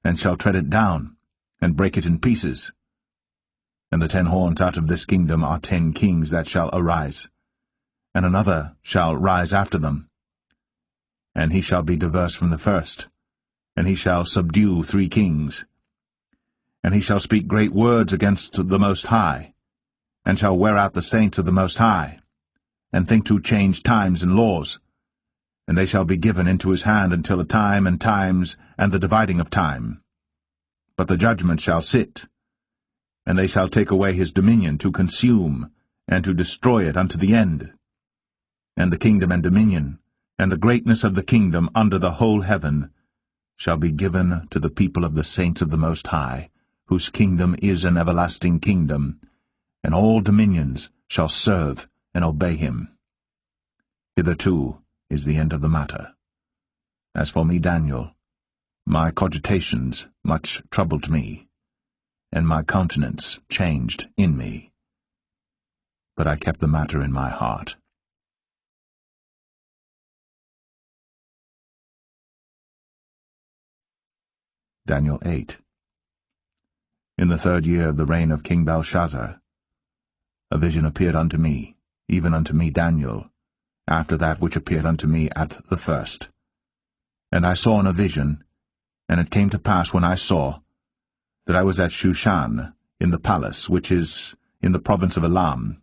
and shall tread it down, and break it in pieces. And the 10 horns out of this kingdom are 10 kings that shall arise, and another shall rise after them. And he shall be diverse from the first, and he shall subdue 3 kings. And he shall speak great words against the Most High, and shall wear out the saints of the Most High, and think to change times and laws. And they shall be given into his hand until a time and times, and the dividing of time. But the judgment shall sit, and they shall take away his dominion to consume, and to destroy it unto the end. And the kingdom and dominion, and the greatness of the kingdom under the whole heaven, shall be given to the people of the saints of the Most High, whose kingdom is an everlasting kingdom, and all dominions shall serve and obey him. Hitherto is the end of the matter. As for me, Daniel, my cogitations much troubled me, and my countenance changed in me. But I kept the matter in my heart. Daniel 8. In the 3rd year of the reign of King Belshazzar, a vision appeared unto me, even unto me Daniel, after that which appeared unto me at the first. And I saw in a vision, and it came to pass when I saw, that I was at Shushan, in the palace, which is in the province of Elam,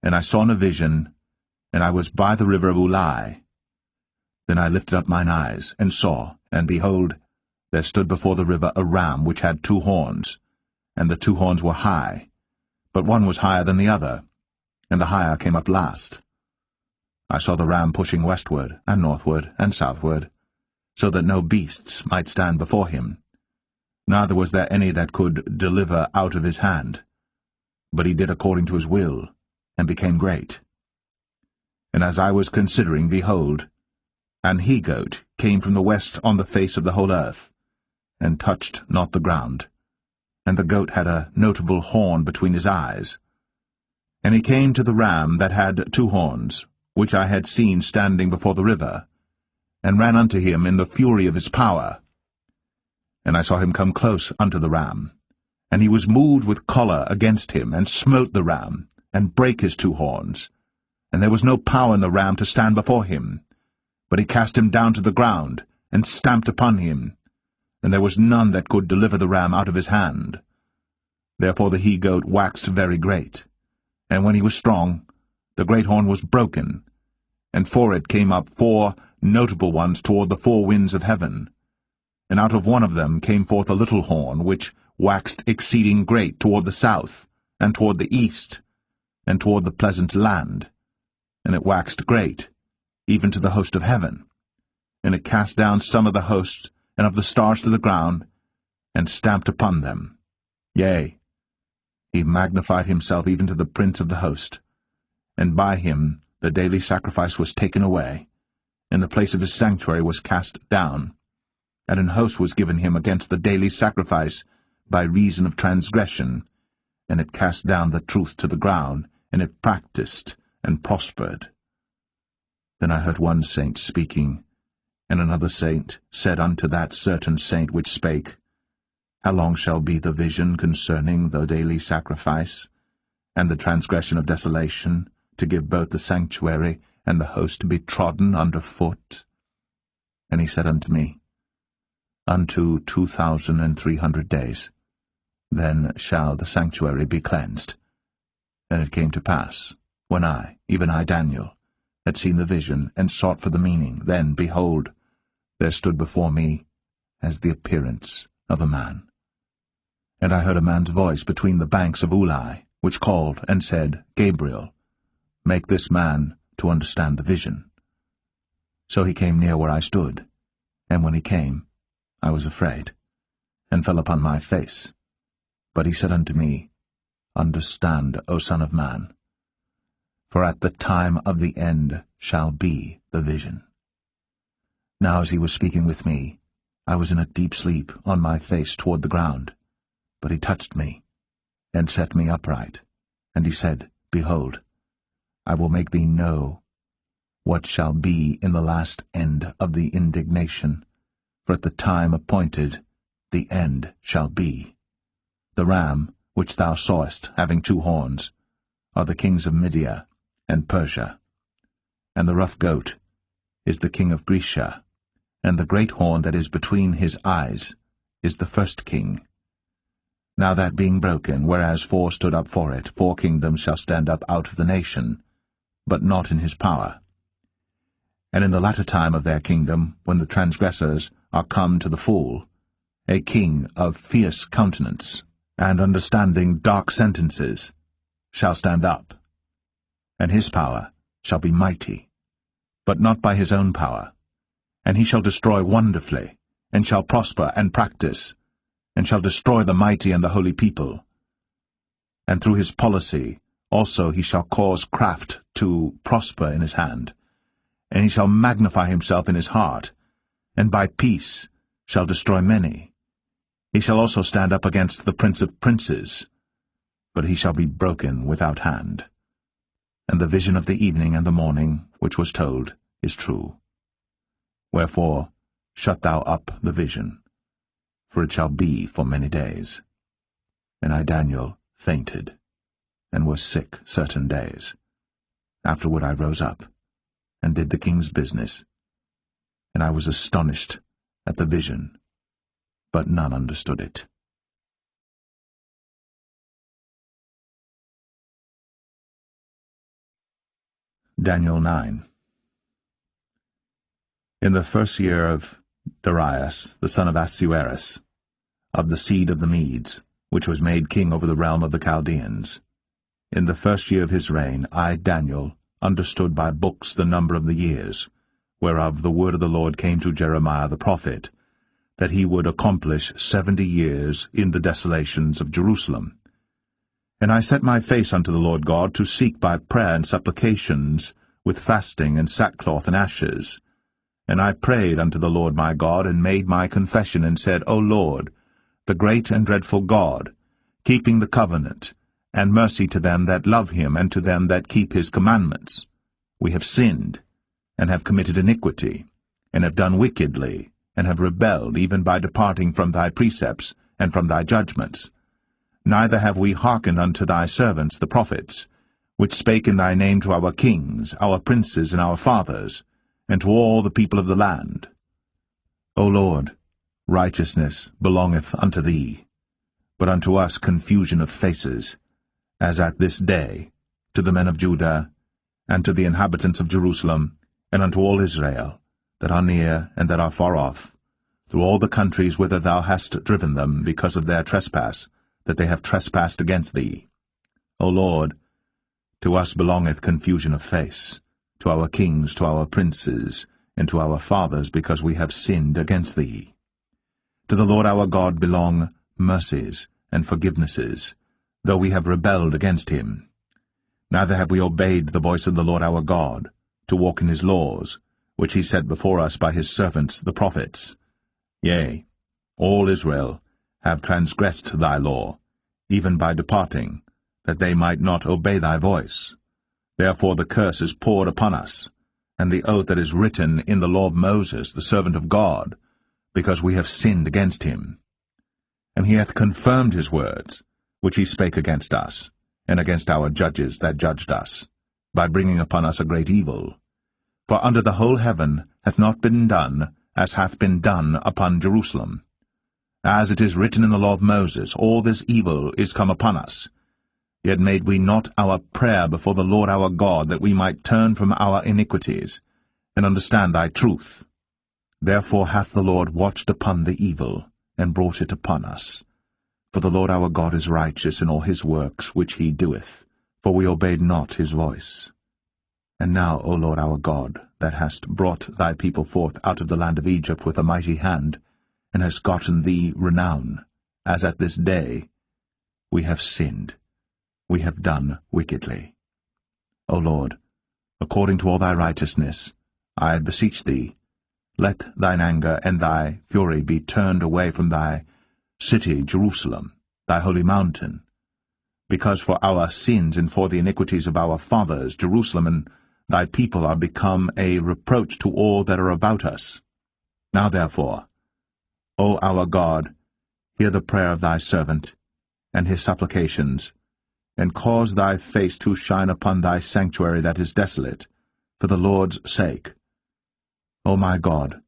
and I saw in a vision, and I was by the river of Ulai. Then I lifted up mine eyes, and saw, and behold, there stood before the river a ram which had 2 horns, and the 2 horns were high, but one was higher than the other, and the higher came up last. I saw the ram pushing westward, and northward, and southward, so that no beasts might stand before him. Neither was there any that could deliver out of his hand. But he did according to his will, and became great. And as I was considering, behold, an he-goat came from the west on the face of the whole earth, and touched not the ground. And the goat had a notable horn between his eyes. And he came to the ram that had 2 horns, which I had seen standing before the river, and ran unto him in the fury of his power. And I saw him come close unto the ram. And he was moved with choler against him, and smote the ram, and brake his 2 horns. And there was no power in the ram to stand before him. But he cast him down to the ground, and stamped upon him. And there was none that could deliver the ram out of his hand. Therefore the he-goat waxed very great. And when he was strong, the great horn was broken, and for it came up 4 notable ones toward the 4 winds of heaven. And out of one of them came forth a little horn, which waxed exceeding great toward the south, and toward the east, and toward the pleasant land. And it waxed great, even to the host of heaven. And it cast down some of the host and of the stars to the ground, and stamped upon them. Yea, he magnified himself even to the prince of the host. And by him the daily sacrifice was taken away, and the place of his sanctuary was cast down. And an host was given him against the daily sacrifice by reason of transgression, and it cast down the truth to the ground, and it practiced and prospered. Then I heard one saint speaking, and another saint said unto that certain saint which spake, How long shall be the vision concerning the daily sacrifice, and the transgression of desolation, to give both the sanctuary and the host to be trodden under foot? And he said unto me, Unto 2,300 days. Then shall the sanctuary be cleansed. And it came to pass, when I, even I Daniel, had seen the vision, and sought for the meaning, then, behold, there stood before me as the appearance of a man. And I heard a man's voice between the banks of Ulai, which called and said, Gabriel, make this man to understand the vision. So he came near where I stood, and when he came, I was afraid, and fell upon my face. But he said unto me, Understand, O Son of Man, for at the time of the end shall be the vision. Now as he was speaking with me, I was in a deep sleep on my face toward the ground. But he touched me, and set me upright. And he said, Behold, I will make thee know what shall be in the last end of the indignation, for at the time appointed the end shall be. The ram, which thou sawest, having 2 horns, are the kings of Media and Persia. And the rough goat is the king of Grecia, and the great horn that is between his eyes is the first king. Now that being broken, whereas 4 stood up for it, 4 kingdoms shall stand up out of the nation, but not in his power. And in the latter time of their kingdom, when the transgressors are come to the full, a king of fierce countenance, and understanding dark sentences, shall stand up, and his power shall be mighty, but not by his own power. And he shall destroy wonderfully, and shall prosper and practice, and shall destroy the mighty and the holy people. And through his policy also he shall cause craft to prosper in his hand, and he shall magnify himself in his heart, and by peace shall destroy many. He shall also stand up against the prince of princes, but he shall be broken without hand. And the vision of the evening and the morning, which was told, is true. Wherefore shut thou up the vision, for it shall be for many days. And I, Daniel, fainted, and was sick certain days. Afterward I rose up, and did the king's business. And I was astonished at the vision, but none understood it. Daniel 9. In the first year of Darius, the son of Ahasuerus, of the seed of the Medes, which was made king over the realm of the Chaldeans, in the first year of his reign, I, Daniel, understood by books the number of the years, whereof the word of the Lord came to Jeremiah the prophet, that he would accomplish 70 years in the desolations of Jerusalem. And I set my face unto the Lord God to seek by prayer and supplications, with fasting and sackcloth and ashes. And I prayed unto the Lord my God, and made my confession, and said, O Lord, the great and dreadful God, keeping the covenant, and mercy to them that love him, and to them that keep his commandments. We have sinned, and have committed iniquity, and have done wickedly, and have rebelled even by departing from thy precepts and from thy judgments. Neither have we hearkened unto thy servants the prophets, which spake in thy name to our kings, our princes, and our fathers, and to all the people of the land. O Lord, righteousness belongeth unto thee, but unto us confusion of faces, as at this day, to the men of Judah, and to the inhabitants of Jerusalem, and unto all Israel, that are near and that are far off, through all the countries whither thou hast driven them, because of their trespass, that they have trespassed against thee. O Lord, to us belongeth confusion of face, to our kings, to our princes, and to our fathers, because we have sinned against thee. To the Lord our God belong mercies and forgivenesses, though we have rebelled against him. Neither have we obeyed the voice of the Lord our God, to walk in his laws, which he set before us by his servants the prophets. Yea, all Israel have transgressed thy law, even by departing, that they might not obey thy voice. Therefore the curse is poured upon us, and the oath that is written in the law of Moses, the servant of God, because we have sinned against him. And he hath confirmed his words, which he spake against us, and against our judges that judged us, by bringing upon us a great evil. For under the whole heaven hath not been done as hath been done upon Jerusalem. As it is written in the law of Moses, all this evil is come upon us. Yet made we not our prayer before the Lord our God, that we might turn from our iniquities, and understand thy truth. Therefore hath the Lord watched upon the evil, and brought it upon us. For the Lord our God is righteous in all his works which he doeth, for we obeyed not his voice. And now, O Lord our God, that hast brought thy people forth out of the land of Egypt with a mighty hand, and hast gotten thee renown, as at this day, we have sinned, we have done wickedly. O Lord, according to all thy righteousness, I beseech thee, let thine anger and thy fury be turned away from thy city Jerusalem, thy holy mountain, because for our sins and for the iniquities of our fathers Jerusalem and thy people are become a reproach to all that are about us. Now therefore, O our God, hear the prayer of thy servant, and his supplications, and cause thy face to shine upon thy sanctuary that is desolate, for the Lord's sake. O my God,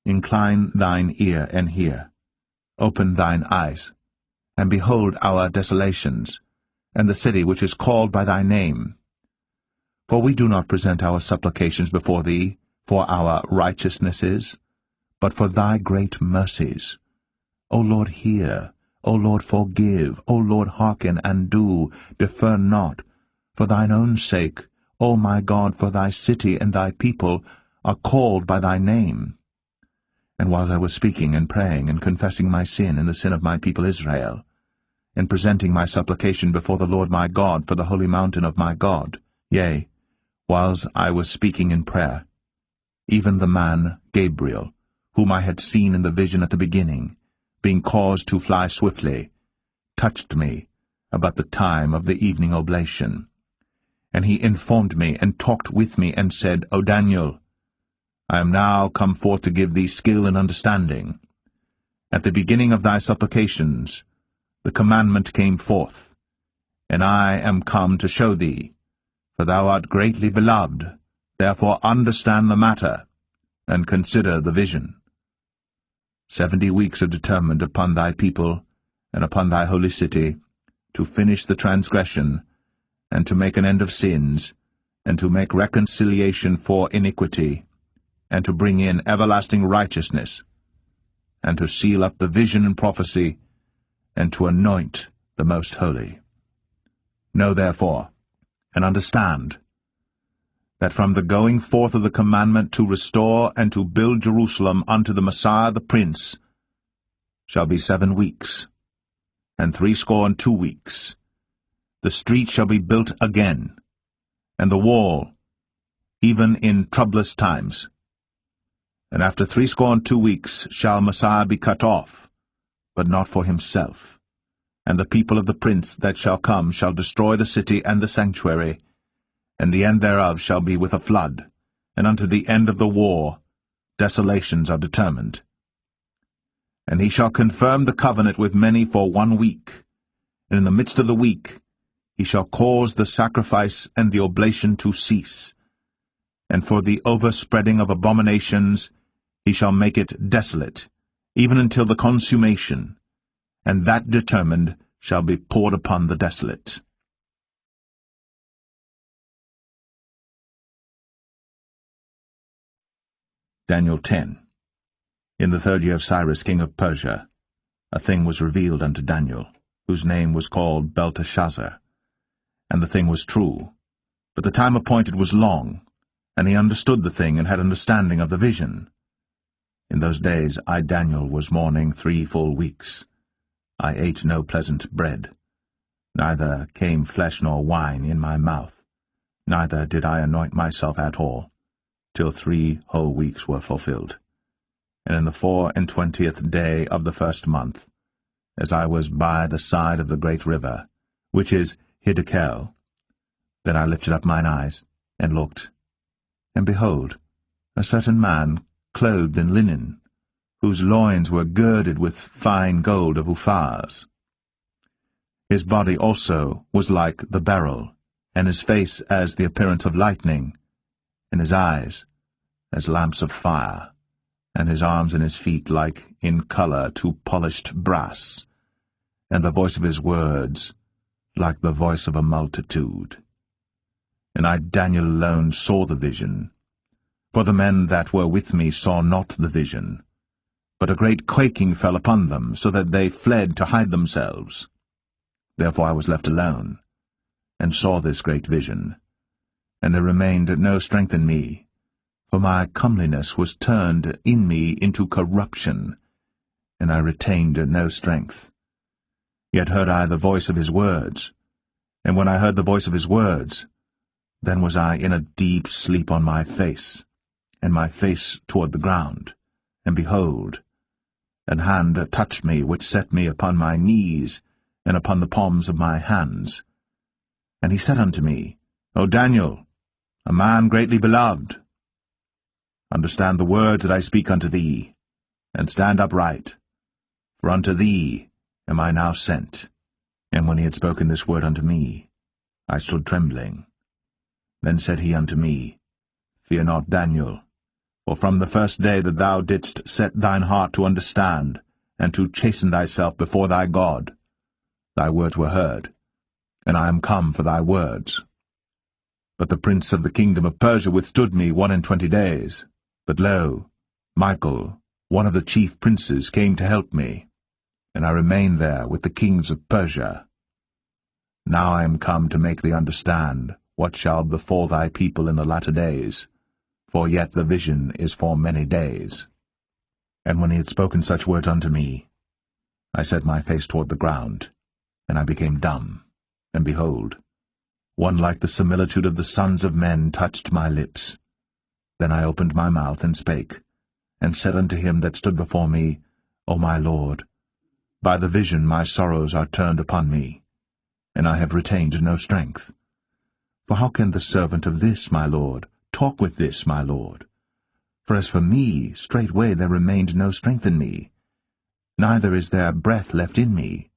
incline thine ear and hear, open thine eyes, and behold our desolations, and the city which is called by thy name. For we do not present our supplications before thee for our righteousnesses, but for thy great mercies. O Lord, hear. O Lord, forgive. O Lord, hearken and do. Defer not. For thine own sake, O my God, for thy city and thy people are called by thy name. And while I was speaking and praying and confessing my sin and the sin of my people Israel, and presenting my supplication before the Lord my God for the holy mountain of my God, yea, whiles I was speaking in prayer, even the man Gabriel, whom I had seen in the vision at the beginning, being caused to fly swiftly, touched me about the time of the evening oblation. And he informed me and talked with me and said, O Daniel, I am now come forth to give thee skill and understanding. At the beginning of thy supplications the commandment came forth, and I am come to show thee, for thou art greatly beloved, therefore understand the matter, and consider the vision. 70 weeks are determined upon thy people, and upon thy holy city, to finish the transgression, and to make an end of sins, and to make reconciliation for iniquity, and to bring in everlasting righteousness, and to seal up the vision and prophecy, and to anoint the most holy. Know therefore, and understand, that from the going forth of the commandment to restore and to build Jerusalem unto the Messiah the Prince shall be 7 weeks, and 62 weeks. The street shall be built again, and the wall, even in troublous times. And after 62 weeks shall Messiah be cut off, but not for himself. And the people of the prince that shall come shall destroy the city and the sanctuary, and the end thereof shall be with a flood, and unto the end of the war desolations are determined. And he shall confirm the covenant with many for 1 week. And in the midst of the week he shall cause the sacrifice and the oblation to cease. And for the overspreading of abominations he shall make it desolate, even until the consummation, and that determined shall be poured upon the desolate. Daniel 10. In the 3rd year of Cyrus king of Persia, a thing was revealed unto Daniel, whose name was called Belteshazzar. And the thing was true, but the time appointed was long, and he understood the thing and had understanding of the vision. In those days I, Daniel, was mourning 3 full weeks. I ate no pleasant bread, neither came flesh nor wine in my mouth, neither did I anoint myself at all, till 3 whole weeks were fulfilled. And in the 24th day of the 1st month, as I was by the side of the great river, which is Hiddekel, then I lifted up mine eyes, and looked, and behold, a certain man clothed in linen, whose loins were girded with fine gold of Uphaz. His body also was like the beryl, and his face as the appearance of lightning, and his eyes as lamps of fire, and his arms and his feet like in colour to polished brass, and the voice of his words like the voice of a multitude. And I, Daniel, alone saw the vision, for the men that were with me saw not the vision, but a great quaking fell upon them, so that they fled to hide themselves. Therefore I was left alone, and saw this great vision, and there remained no strength in me, for my comeliness was turned in me into corruption, and I retained no strength. Yet heard I the voice of his words, and when I heard the voice of his words, then was I in a deep sleep on my face, and my face toward the ground, and behold, an hand touched me, which set me upon my knees, and upon the palms of my hands. And he said unto me, O Daniel, a man greatly beloved, understand the words that I speak unto thee, and stand upright, for unto thee am I now sent. And when he had spoken this word unto me, I stood trembling. Then said he unto me, Fear not, Daniel, for from the first day that thou didst set thine heart to understand, and to chasten thyself before thy God, thy words were heard, and I am come for thy words. But the prince of the kingdom of Persia withstood me 21 days. But lo, Michael, one of the chief princes, came to help me, and I remained there with the kings of Persia. Now I am come to make thee understand what shall befall thy people in the latter days, for yet the vision is for many days. And when he had spoken such words unto me, I set my face toward the ground, and I became dumb, and behold, one like the similitude of the sons of men touched my lips. Then I opened my mouth and spake, and said unto him that stood before me, O my Lord, by the vision my sorrows are turned upon me, and I have retained no strength. For how can the servant of this, my Lord, talk with this, my Lord? For as for me, straightway there remained no strength in me, neither is there breath left in me.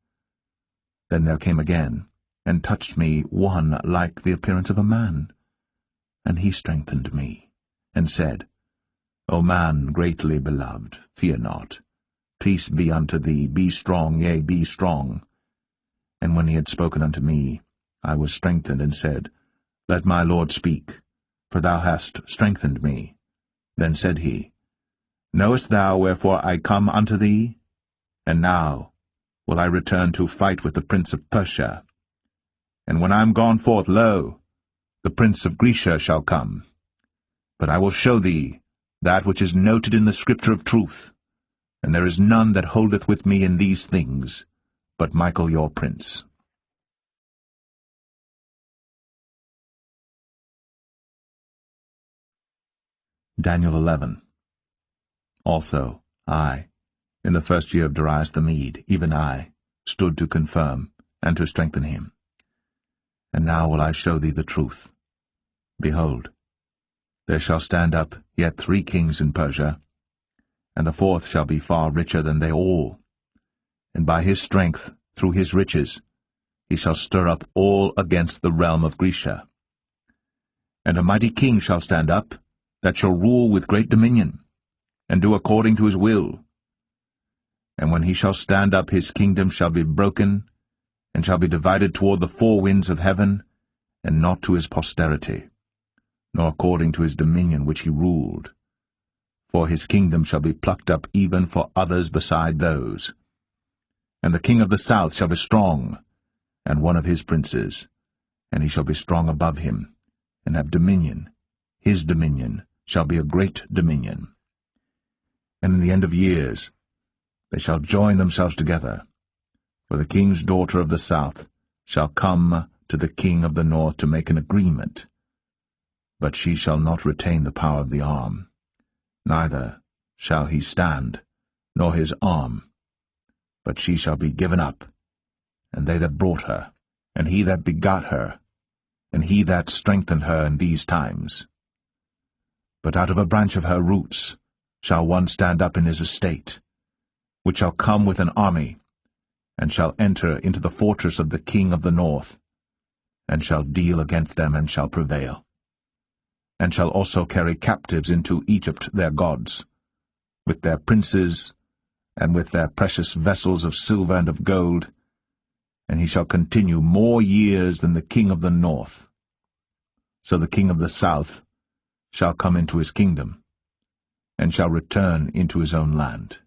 Then there came again, and touched me one like the appearance of a man, and he strengthened me, and said, O man greatly beloved, fear not. Peace be unto thee, be strong, yea, be strong. And when he had spoken unto me, I was strengthened, and said, Let my Lord speak, for thou hast strengthened me. Then said he, Knowest thou wherefore I come unto thee? And now will I return to fight with the prince of Persia. And when I am gone forth, lo, the prince of Grecia shall come. But I will show thee that which is noted in the scripture of truth, and there is none that holdeth with me in these things, but Michael your prince. Daniel 11. Also I, in the 1st year of Darius the Mede, even I, stood to confirm, and to strengthen him. And now will I show thee the truth. Behold, there shall stand up yet 3 kings in Persia, and the fourth shall be far richer than they all. And by his strength, through his riches, he shall stir up all against the realm of Grecia. And a mighty king shall stand up, that shall rule with great dominion, and do according to his will. And when he shall stand up, his kingdom shall be broken, and shall be divided toward the four winds of heaven, and not to his posterity, nor according to his dominion which he ruled. For his kingdom shall be plucked up even for others beside those. And the king of the south shall be strong, and one of his princes, and he shall be strong above him, and have dominion. His dominion shall be a great dominion. And in the end of years they shall join themselves together, for the king's daughter of the south shall come to the king of the north to make an agreement. But she shall not retain the power of the arm, neither shall he stand, nor his arm, but she shall be given up, and they that brought her, and he that begot her, and he that strengthened her in these times. But out of a branch of her roots shall one stand up in his estate, which shall come with an army, and shall enter into the fortress of the king of the north, and shall deal against them, and shall prevail, and shall also carry captives into Egypt their gods, with their princes, and with their precious vessels of silver and of gold, and he shall continue more years than the king of the north. So the king of the south shall come into his kingdom, and shall return into his own land.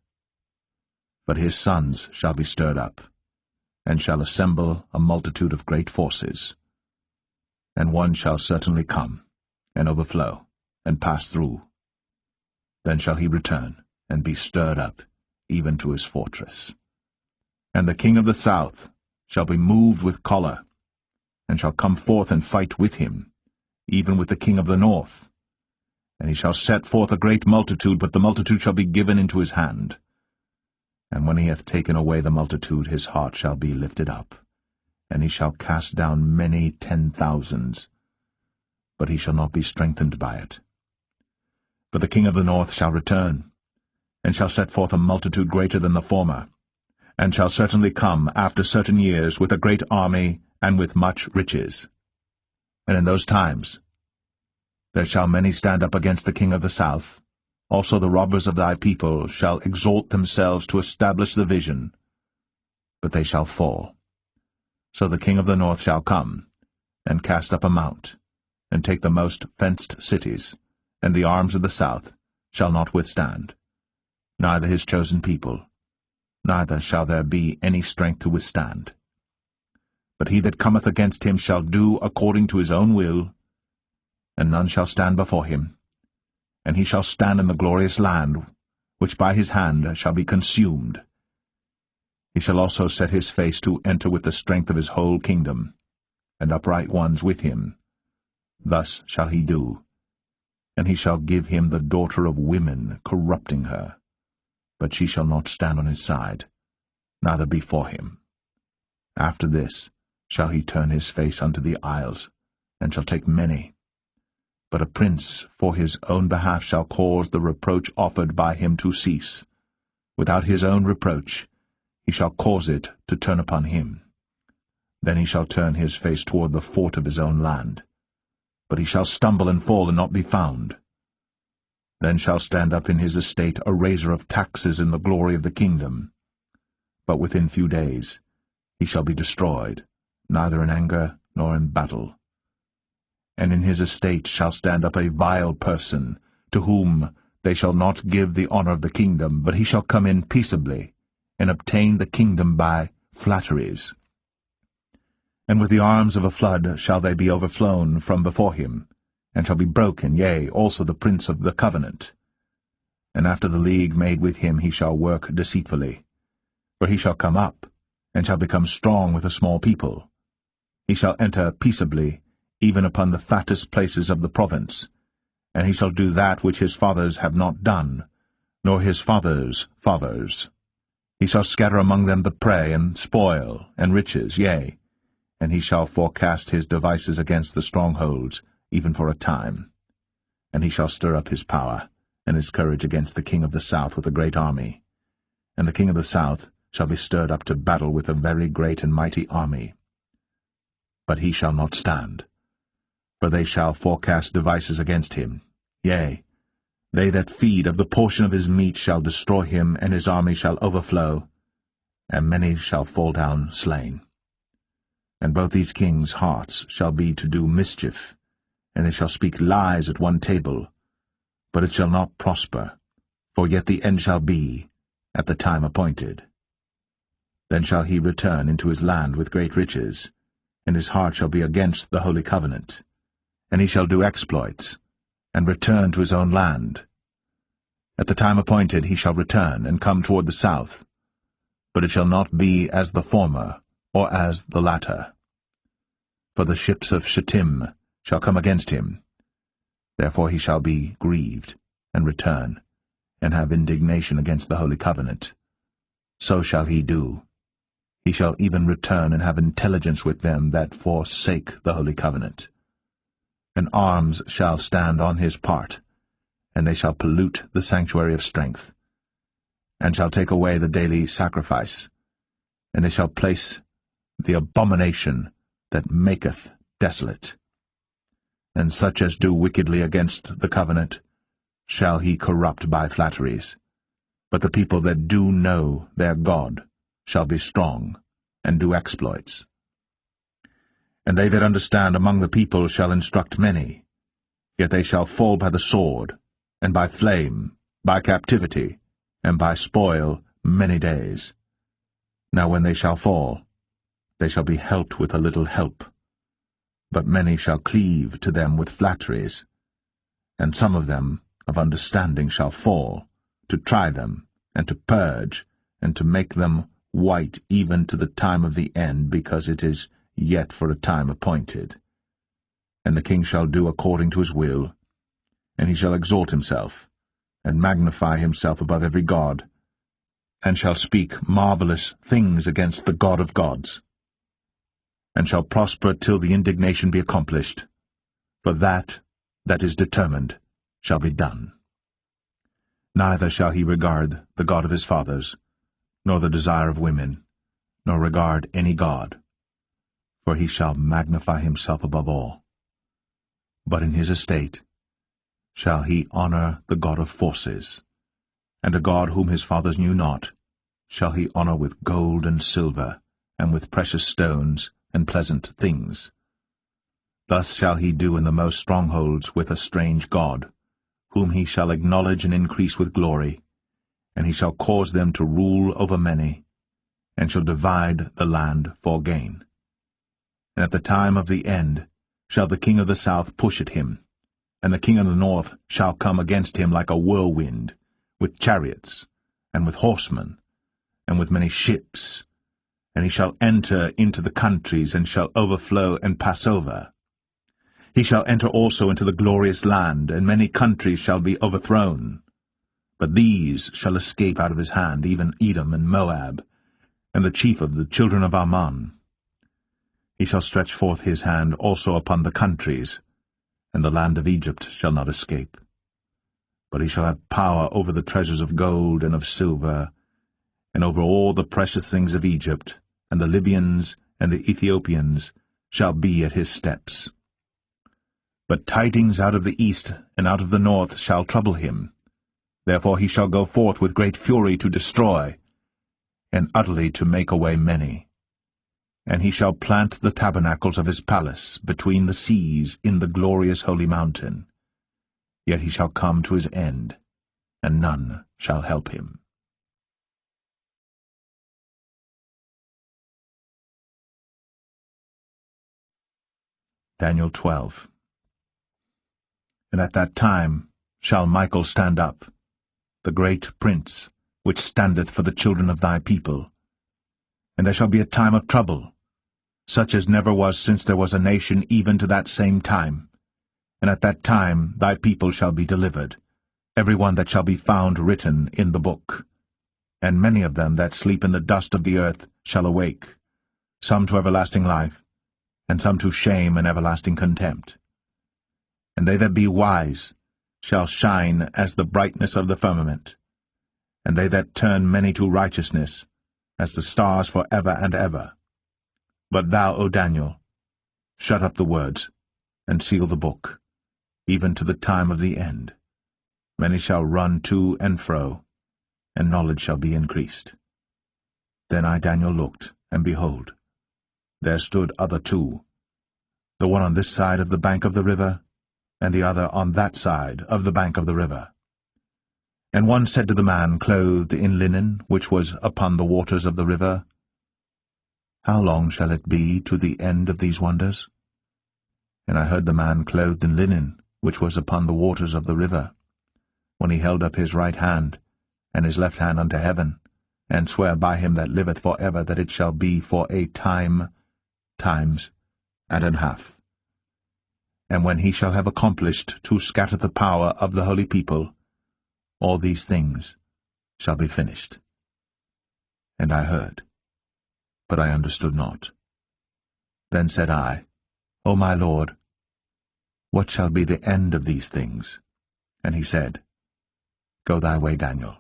But his sons shall be stirred up, and shall assemble a multitude of great forces. And one shall certainly come, and overflow, and pass through. Then shall he return, and be stirred up, even to his fortress. And the king of the south shall be moved with choler, and shall come forth and fight with him, even with the king of the north. And he shall set forth a great multitude, but the multitude shall be given into his hand. And when he hath taken away the multitude, his heart shall be lifted up, and he shall cast down many 10,000s, but he shall not be strengthened by it. For the king of the north shall return, and shall set forth a multitude greater than the former, and shall certainly come after certain years with a great army and with much riches. And in those times there shall many stand up against the king of the south. Also the robbers of thy people shall exalt themselves to establish the vision, but they shall fall. So the king of the north shall come, and cast up a mount, and take the most fenced cities, and the arms of the south shall not withstand, neither his chosen people, neither shall there be any strength to withstand. But he that cometh against him shall do according to his own will, and none shall stand before him. And he shall stand in the glorious land, which by his hand shall be consumed. He shall also set his face to enter with the strength of his whole kingdom, and upright ones with him. Thus shall he do. And he shall give him the daughter of women, corrupting her. But she shall not stand on his side, neither before him. After this shall he turn his face unto the isles, and shall take many. But a prince for his own behalf shall cause the reproach offered by him to cease. Without his own reproach he shall cause it to turn upon him. Then he shall turn his face toward the fort of his own land. But he shall stumble and fall and not be found. Then shall stand up in his estate a raiser of taxes in the glory of the kingdom. But within few days he shall be destroyed, neither in anger nor in battle. And in his estate shall stand up a vile person, to whom they shall not give the honor of the kingdom, but he shall come in peaceably, and obtain the kingdom by flatteries. And with the arms of a flood shall they be overflown from before him, and shall be broken, yea, also the prince of the covenant. And after the league made with him he shall work deceitfully. For he shall come up, and shall become strong with a small people. He shall enter peaceably, even upon the fattest places of the province, and he shall do that which his fathers have not done, nor his fathers' fathers. He shall scatter among them the prey, and spoil, and riches, yea, and he shall forecast his devices against the strongholds, even for a time. And he shall stir up his power, and his courage against the king of the south with a great army. And the king of the south shall be stirred up to battle with a very great and mighty army. But he shall not stand, for they shall forecast devices against him. Yea, they that feed of the portion of his meat shall destroy him, and his army shall overflow, and many shall fall down slain. And both these kings' hearts shall be to do mischief, and they shall speak lies at one table, but it shall not prosper, for yet the end shall be at the time appointed. Then shall he return into his land with great riches, and his heart shall be against the holy covenant, and he shall do exploits, and return to his own land. At the time appointed he shall return, and come toward the south, but it shall not be as the former, or as the latter. For the ships of Shittim shall come against him. Therefore he shall be grieved, and return, and have indignation against the holy covenant. So shall he do. He shall even return and have intelligence with them that forsake the holy covenant. And arms shall stand on his part, and they shall pollute the sanctuary of strength, and shall take away the daily sacrifice, and they shall place the abomination that maketh desolate. And such as do wickedly against the covenant shall he corrupt by flatteries. But the people that do know their God shall be strong, and do exploits. And they that understand among the people shall instruct many, yet they shall fall by the sword, and by flame, by captivity, and by spoil many days. Now when they shall fall, they shall be helped with a little help. But many shall cleave to them with flatteries, and some of them of understanding shall fall, to try them, and to purge, and to make them white even to the time of the end, because it is yet for a time appointed. And the king shall do according to his will, and he shall exalt himself, and magnify himself above every god, and shall speak marvelous things against the God of gods, and shall prosper till the indignation be accomplished, for that is determined shall be done. Neither shall he regard the God of his fathers, nor the desire of women, nor regard any god, for he shall magnify himself above all. But in his estate shall he honor the God of forces, and a God whom his fathers knew not shall he honor with gold and silver, and with precious stones and pleasant things. Thus shall he do in the most strongholds with a strange god, whom he shall acknowledge and increase with glory, and he shall cause them to rule over many, and shall divide the land for gain. And at the time of the end shall the king of the south push at him, and the king of the north shall come against him like a whirlwind, with chariots, and with horsemen, and with many ships, and he shall enter into the countries, and shall overflow and pass over. He shall enter also into the glorious land, and many countries shall be overthrown. But these shall escape out of his hand, even Edom and Moab, and the chief of the children of Ammon. He shall stretch forth his hand also upon the countries, and the land of Egypt shall not escape. But he shall have power over the treasures of gold and of silver, and over all the precious things of Egypt, and the Libyans and the Ethiopians shall be at his steps. But tidings out of the east and out of the north shall trouble him. Therefore he shall go forth with great fury to destroy, and utterly to make away many. And he shall plant the tabernacles of his palace between the seas in the glorious holy mountain. Yet he shall come to his end, and none shall help him. Daniel 12. And at that time shall Michael stand up, the great prince, which standeth for the children of thy people. And there shall be a time of trouble, such as never was since there was a nation even to that same time. And at that time thy people shall be delivered, every one that shall be found written in the book. And many of them that sleep in the dust of the earth shall awake, some to everlasting life, and some to shame and everlasting contempt. And they that be wise shall shine as the brightness of the firmament, and they that turn many to righteousness, as the stars for ever and ever. But thou, O Daniel, shut up the words, and seal the book, even to the time of the end. Many shall run to and fro, and knowledge shall be increased. Then I, Daniel, looked, and behold, there stood other two, the one on this side of the bank of the river, and the other on that side of the bank of the river. And one said to the man clothed in linen, which was upon the waters of the river, How long shall it be to the end of these wonders? And I heard the man clothed in linen, which was upon the waters of the river, when he held up his right hand, and his left hand unto heaven, and sware by him that liveth for ever, that it shall be for a time, times, and an half. And when he shall have accomplished to scatter the power of the holy people, all these things shall be finished. And I heard, but I understood not. Then said I, O my Lord, what shall be the end of these things? And he said, Go thy way, Daniel,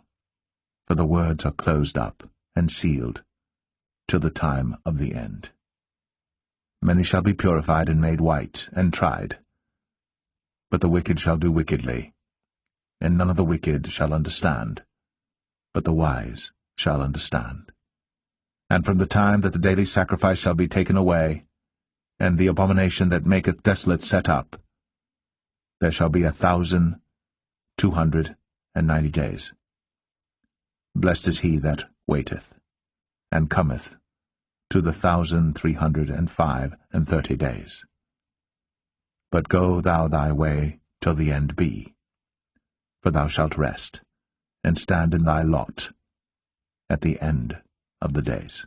for the words are closed up and sealed till the time of the end. Many shall be purified and made white and tried. But the wicked shall do wickedly, and none of the wicked shall understand, but the wise shall understand. And from the time that the daily sacrifice shall be taken away, and the abomination that maketh desolate set up, there shall be 1,290 days. Blessed is he that waiteth, and cometh to the 1,335 days. But go thou thy way till the end be, for thou shalt rest, and stand in thy lot at the end of the days.